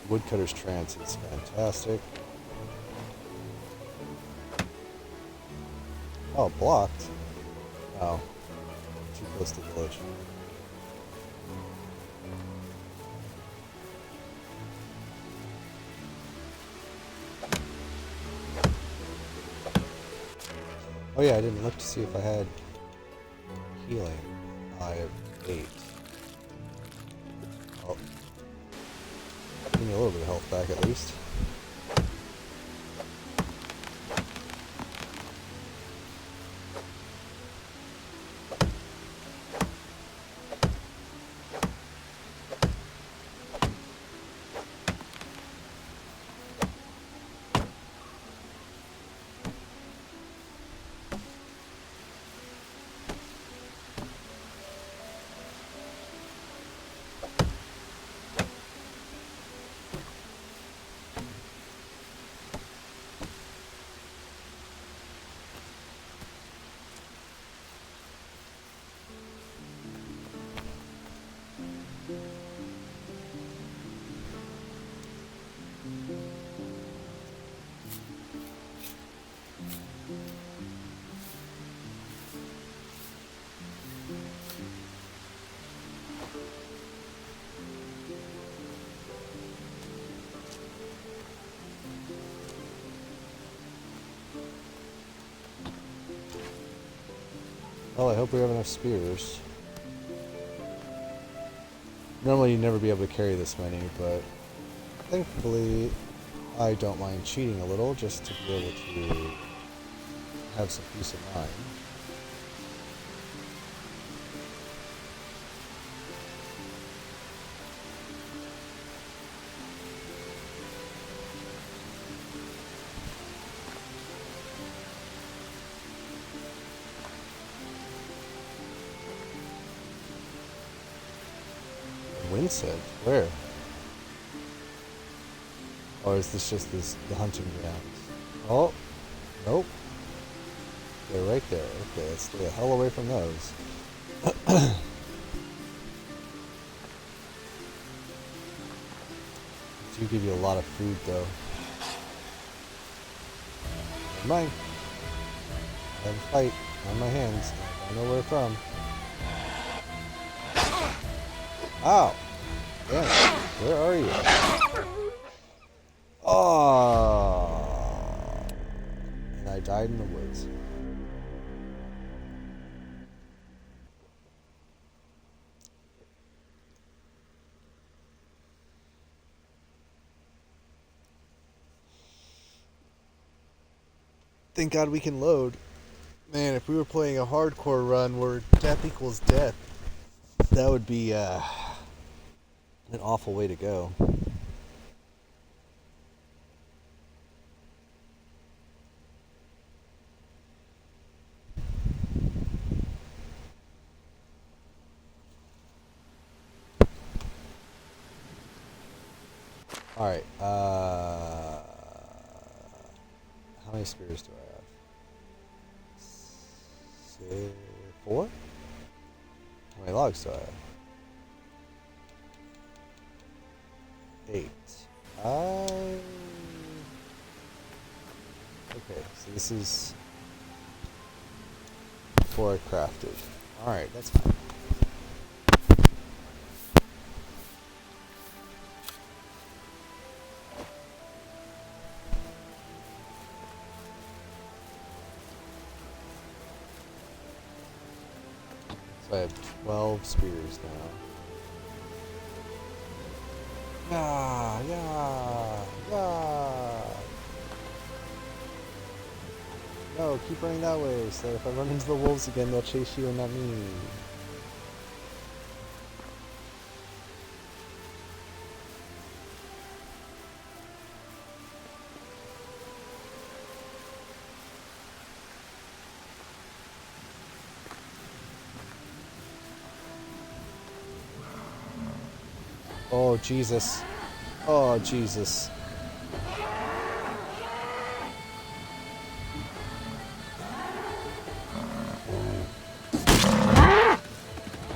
Woodcutter's Trance is fantastic. Oh, blocked. Oh, too close to the village. Oh yeah, I didn't look to see if I had healing. I have 8. Oh. Give me a little bit of health back at least. Well, I hope we have enough spears. Normally you'd never be able to carry this many, but thankfully I don't mind cheating a little just to be able to have some peace of mind. Windset? Where? Or is this just the hunting grounds? Oh, nope. They're right there. Okay, let's stay the hell away from those. Do give you a lot of food though. Never mind. I have a fight on my hands. I know where from. Ow! Damn it. Where are you? Oh! And I died in the woods. Thank God we can load. Man, if we were playing a hardcore run where death equals death, that would be an awful way to go. Alright, how many spears do I have? 4? How many logs do I have? 8. Okay, so this is before I crafted. Alright, that's fine. So I have 12 spears now. Yeah, yeah, yeah. No, keep running that way, so if I run into the wolves again, they'll chase you and not me. Oh, Jesus. Oh, Jesus.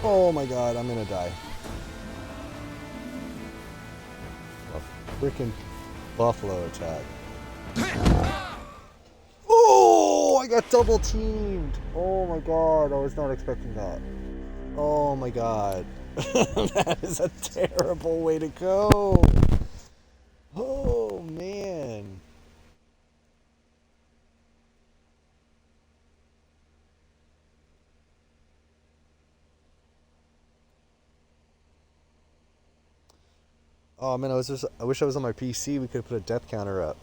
Oh my god, I'm gonna die. A freaking buffalo attack. Oh, I got double teamed. Oh my god, I was not expecting that. Oh my god. That is a terrible way to go. Oh man. Oh man, I wish I was on my PC. We could have put a death counter up.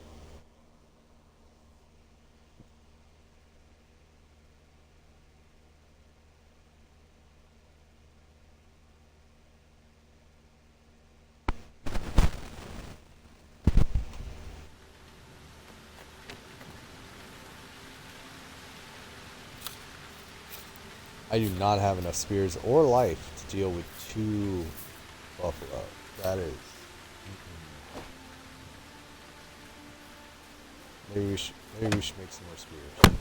I do not have enough spears or life to deal with 2 buffalo. That is. Maybe we should make some more spears.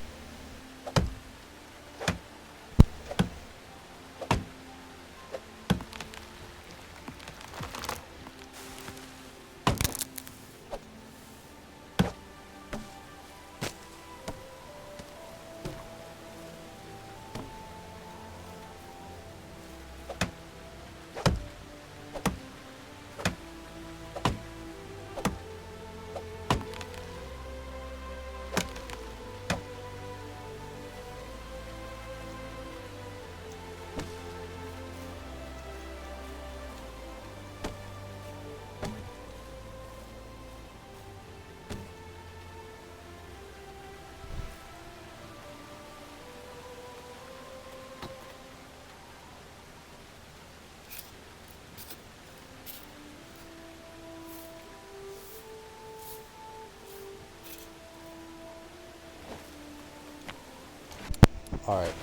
Alright.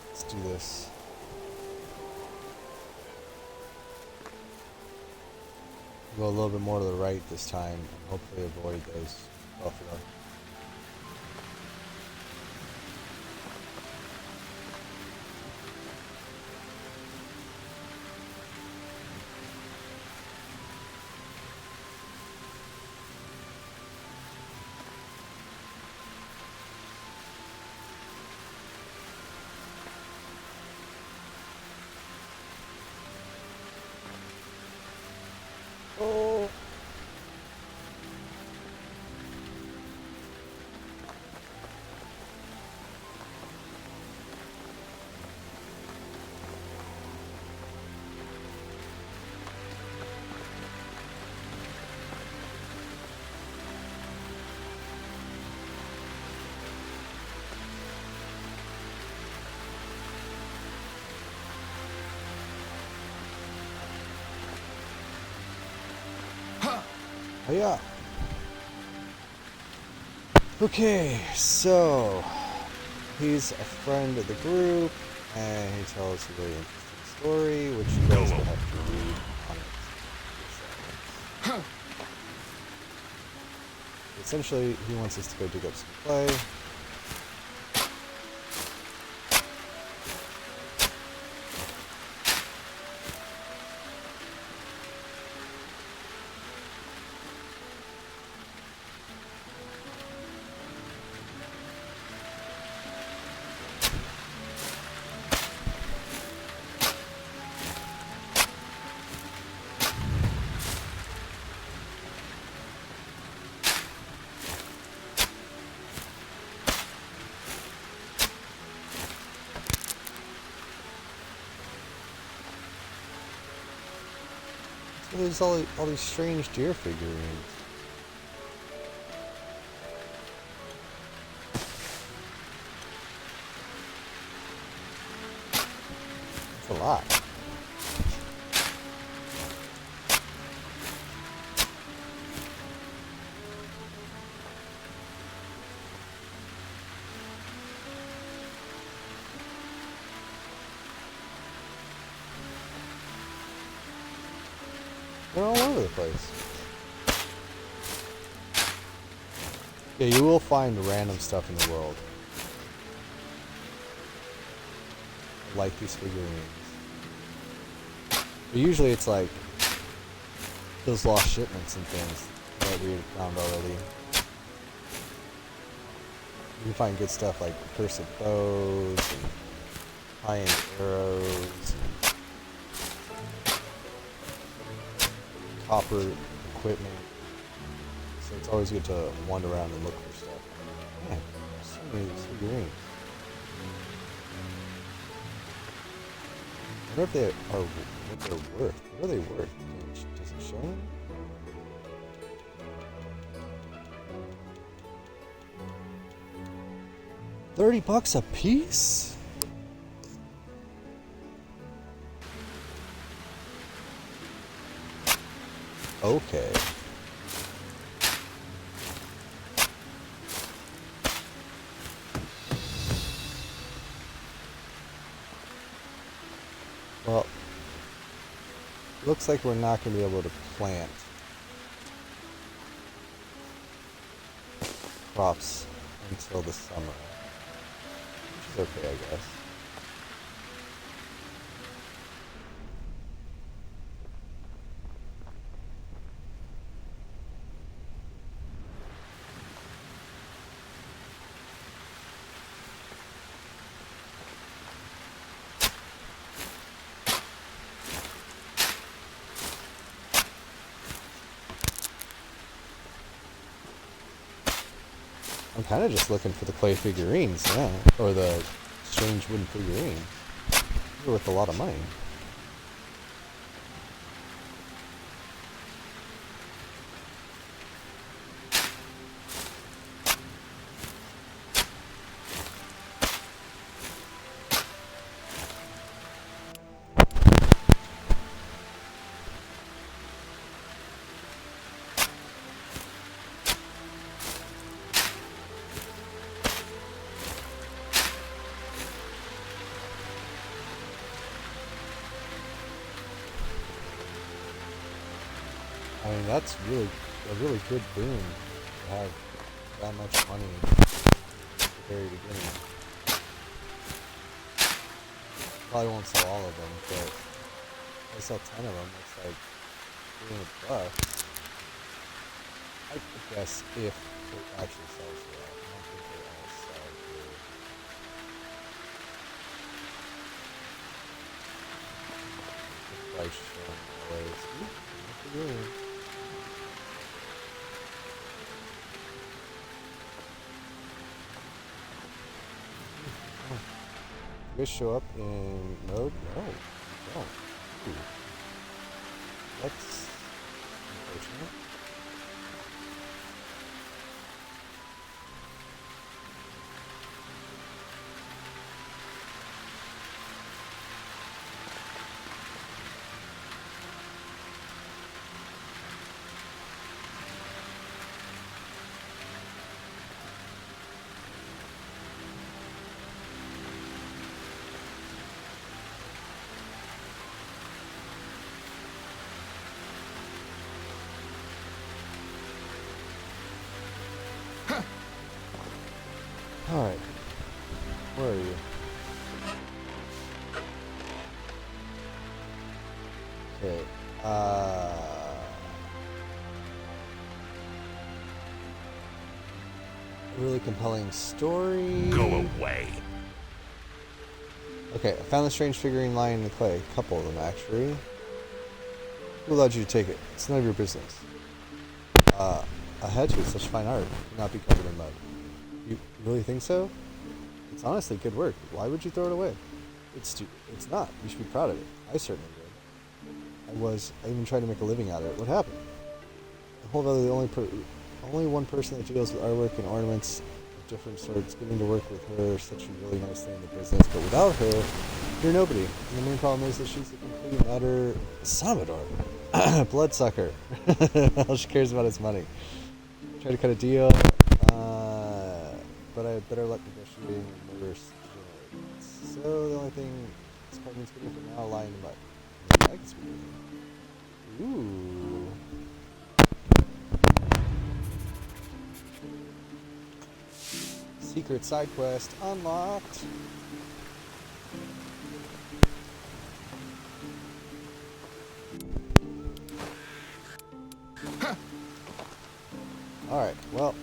Let's do this. Go a little bit more to the right this time and hopefully avoid those buffalo. Oh. Oh yeah. Okay, so he's a friend of the group, and he tells a really interesting story, which you guys will have to read on it. Essentially, he wants us to go dig up some clay. There's all these strange deer figurines. That's a lot. They're all over the place. Yeah, you will find random stuff in the world. Like these figurines. But usually it's like those lost shipments and things that we found already. You can find good stuff like cursed bows and high-end arrows. Copper equipment, so it's always good to wander around and look for stuff. Man, there's so many of these figurines. I wonder if they are what they're worth. What are they worth? Does it show me? $30 a piece? Okay. Well, looks like we're not going to be able to plant crops until the summer, which is okay, I guess. I'm kind of just looking for the clay figurines now, or the strange wooden figurines. They're worth a lot of money. I mean, that's really a really good boon to have that much money at the very beginning. Probably won't sell all of them, but if I sell 10 of them, it's like $300. I guess if it actually sells for that. I don't think they all sell for the price shown always. Ooh, really? You guys show up in mode? No, you don't. Ooh. That's unfortunate. Alright. Where are you? Okay. Really compelling story. Go away. Okay, I found the strange figurine lying in the clay. A couple of them, actually. Who allowed you to take it? It's none of your business. I had to. It's such fine art. Do not be covered in mud. You really think so? It's honestly good work. Why would you throw it away? It's not. You should be proud of it. I certainly would. I I even tried to make a living out of it. What happened? The whole other, only one person that deals with artwork and ornaments of different sorts, getting to work with her, such a really nice thing in the business. But without her, you're nobody. And the main problem is that she's a complete and utter Salvador. Bloodsucker. All she cares about is money. Try to cut a deal, but I had better luck negotiating with murderous degenerates. So the only thing this partner's getting for now, lying in mud. Maybe I can speak with him. Ooh. Secret side quest unlocked. Alright, well,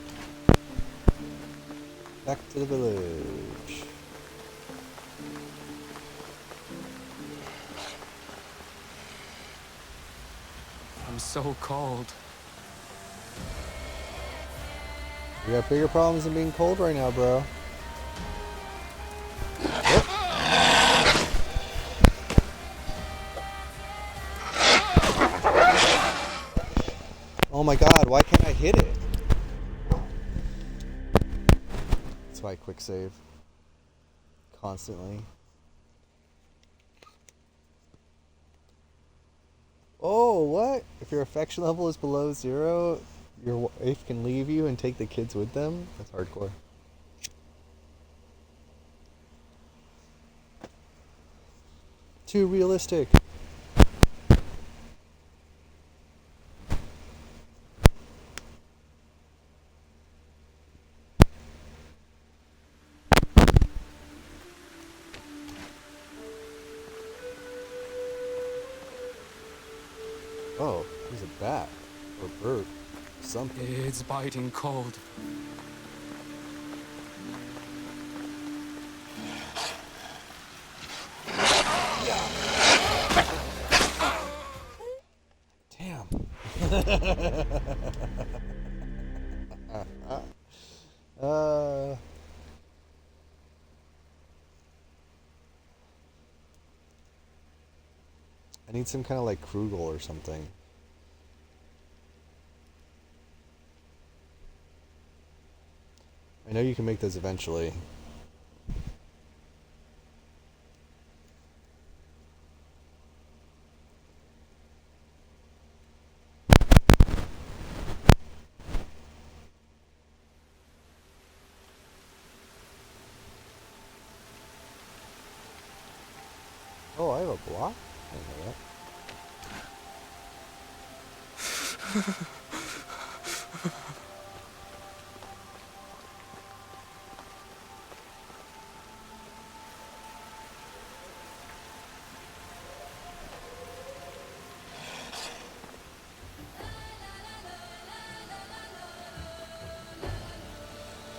back to the village. I'm so cold. We got bigger problems than being cold right now, bro. Oh my god, why can't I hit it? That's why I quick save. Constantly. Oh, what? If your affection level is below 0, your wife can leave you and take the kids with them? That's hardcore. Too realistic. Oh, there's a bat. Or a bird. Something. It's biting cold. Damn. I need some kind of like Krugel or something. I know you can make those eventually. Oh, I have a block? I didn't know that.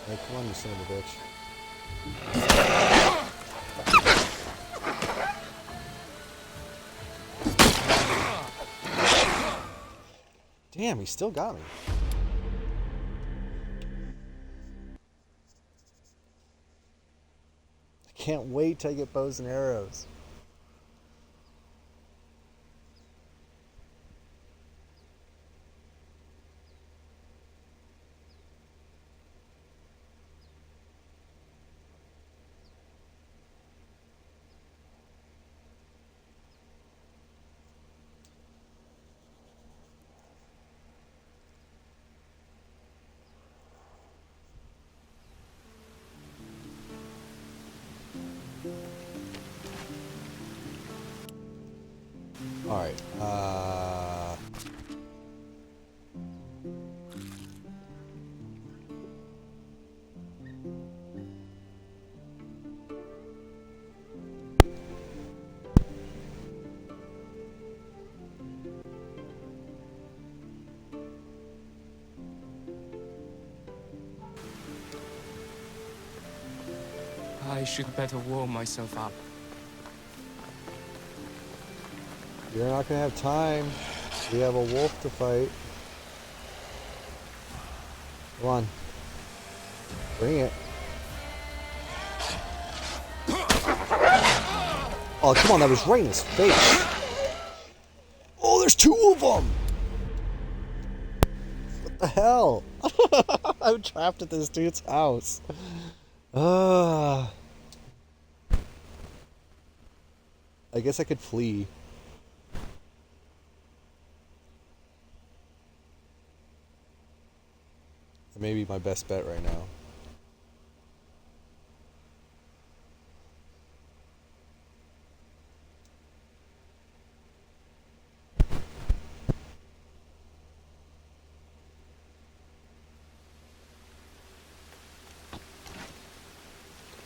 Hey, come on, you son of a bitch. Damn, he still got me. I can't wait till I get bows and arrows. Alright, I should better warm myself up. you're not gonna have time. We have a wolf to fight. Come on. Bring it. Oh, come on, that was right in his face. Oh! there's two of them! What the hell? I'm trapped at this dude's house. I guess I could flee. That may be my best bet right now.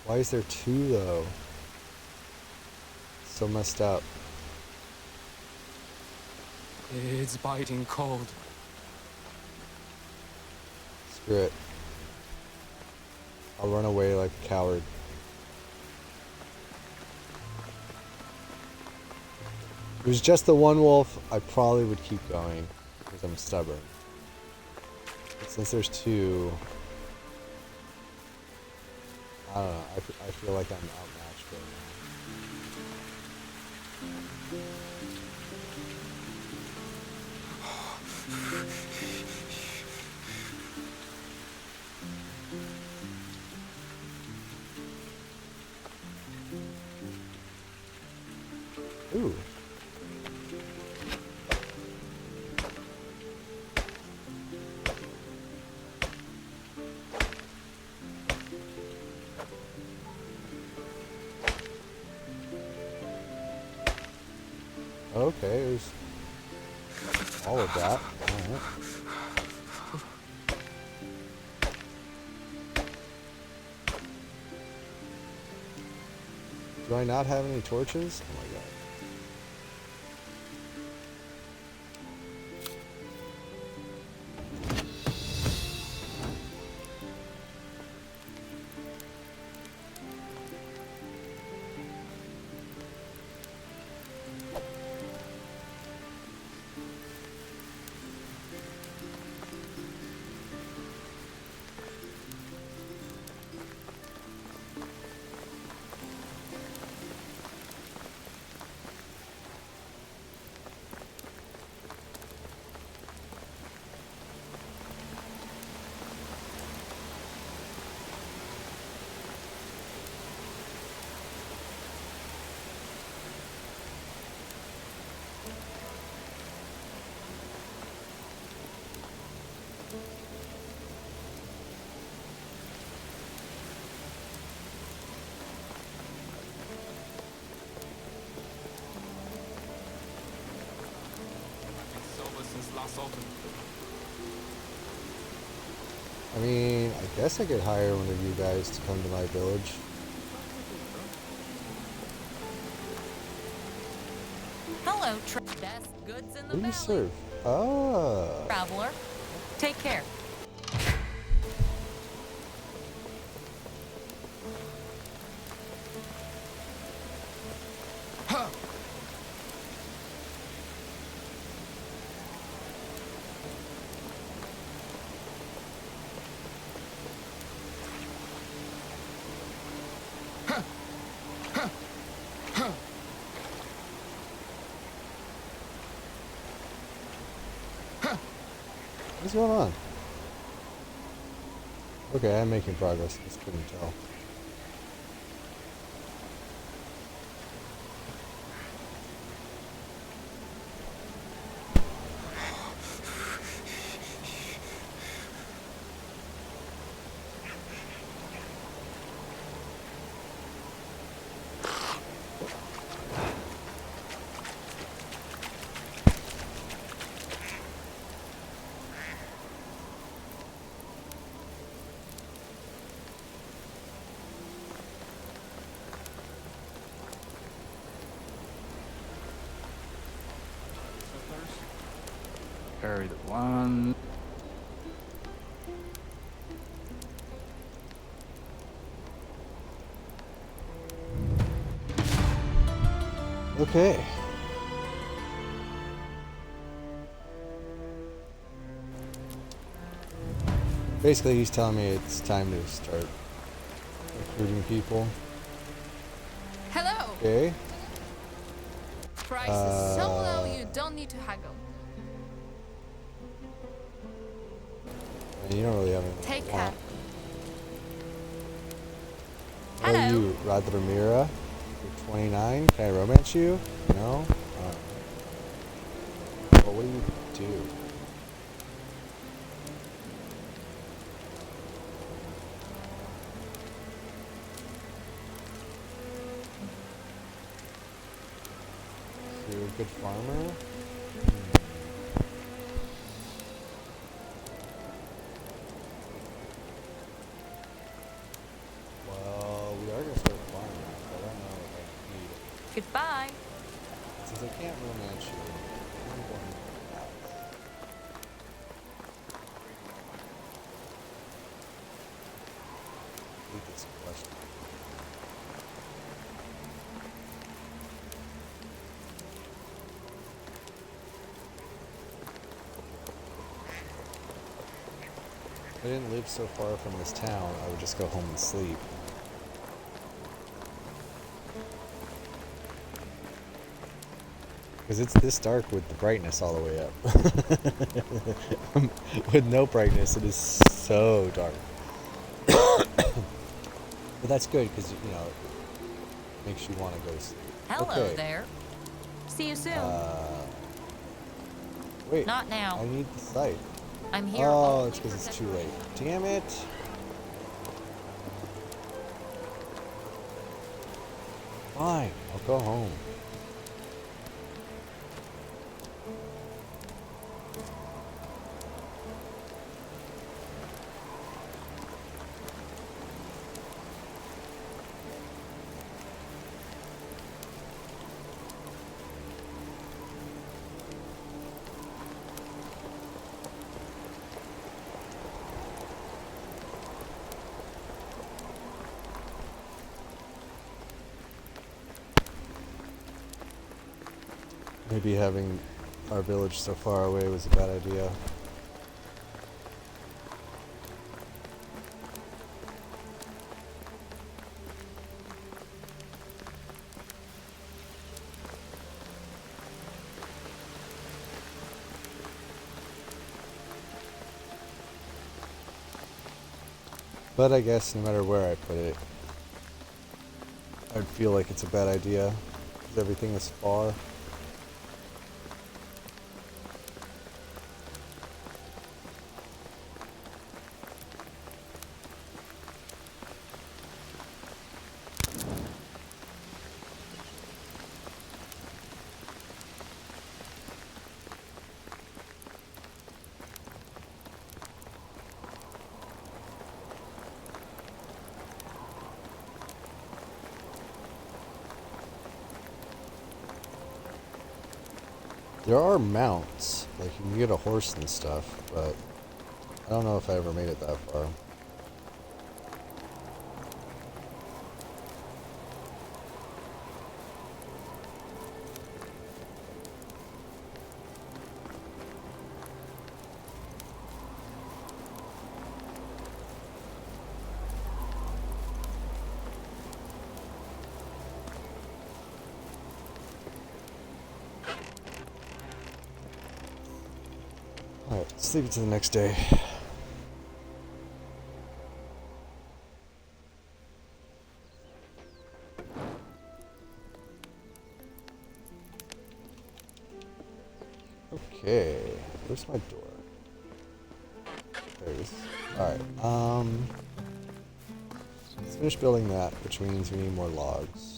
Why is there two though? So messed up. It's biting cold. Screw it. I'll run away like a coward. If it was just the one wolf, I probably would keep going because I'm stubborn. But since there's two, I don't know. I feel like I'm outmatched right now. Ooh. Okay, there's all of that. Alright. Do I not have any torches? Oh my god. Since last autumn. I mean, I guess I could hire one of you guys to come to my village. Hello, best goods in the What do you valley. serve? Ah. Traveler, take care. What's going on? Okay, I'm making progress. Just couldn't tell. Carry the one. Okay. Basically, he's telling me it's time to start recruiting people. Hello. Okay. Price is so low you don't need to haggle. You don't really have anything Take to her. want. Hello. Oh, you, Radramira? You're 29? Can I romance you? No? Well, what do you do? So you're a good farmer? Well, we are gonna start farming, so I don't know if I need it. Goodbye. Since I can't romance you, I'm going to pass. I hate this question. If I didn't live so far from this town, I would just go home and sleep. Because it's this dark with the brightness all the way up. With no brightness, it is so dark. But that's good because, you know, it makes you want to go to sleep. Hello Okay. there. See you soon. Wait. Not now. I need the site. I'm here. Oh, only it's because for it's too decoration. late. Damn it. Fine. I'll go home. Maybe having our village so far away was a bad idea. But I guess no matter where I put it, I'd feel like it's a bad idea because everything is far. There are mounts, like you can get a horse and stuff, but I don't know if I ever made it that far. Alright, let's leave it to the next day. Okay, where's my door? There it is. Alright, let's finish building that, which means we need more logs.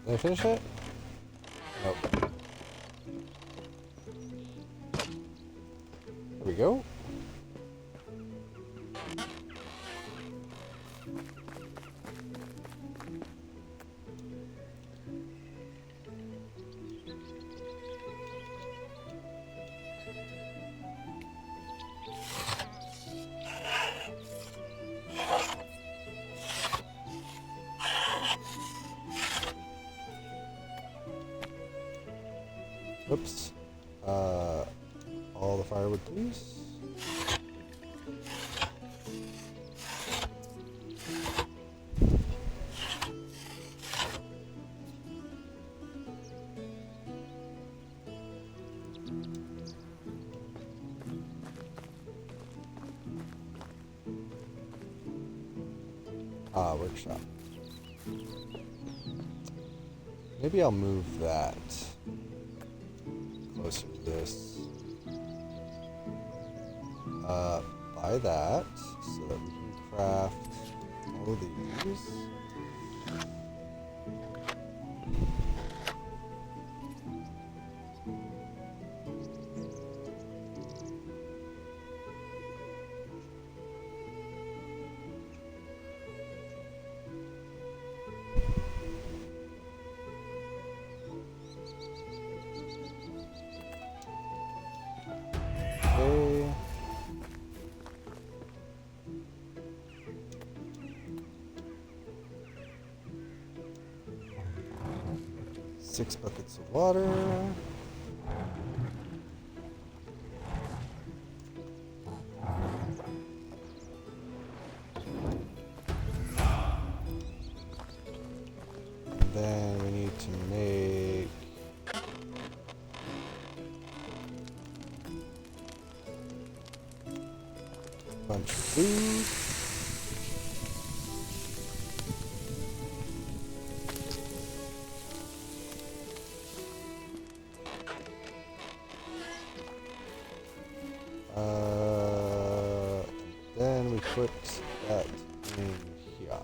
Did I finish it? Nope. There we go. Whoops. All the firewood, please. Workshop. Maybe I'll move that closer to this. Buy that so that we can craft all of these. Okay. 6 buckets of water. And then we need to make a bunch of food. Then we put that in here. I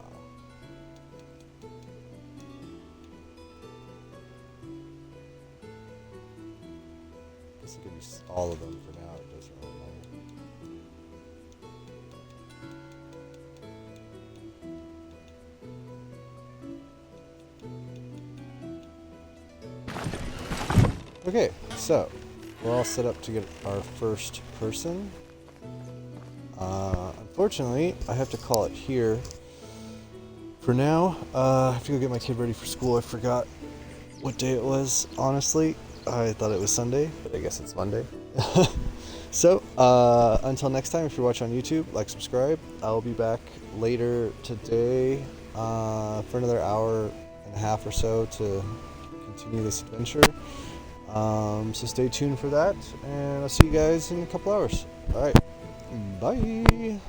guess I can use all of them for now. It doesn't really matter. Okay, so we're all set up to get our first person. Unfortunately, I have to call it here for now. I have to go get my kid ready for school. I forgot what day it was, honestly. I thought it was Sunday, but I guess it's Monday. So, until next time, if you're watching on YouTube, like, subscribe. I'll be back later today for another hour and a half or so to continue this adventure. So stay tuned for that, and I'll see you guys in a couple hours. All right, bye.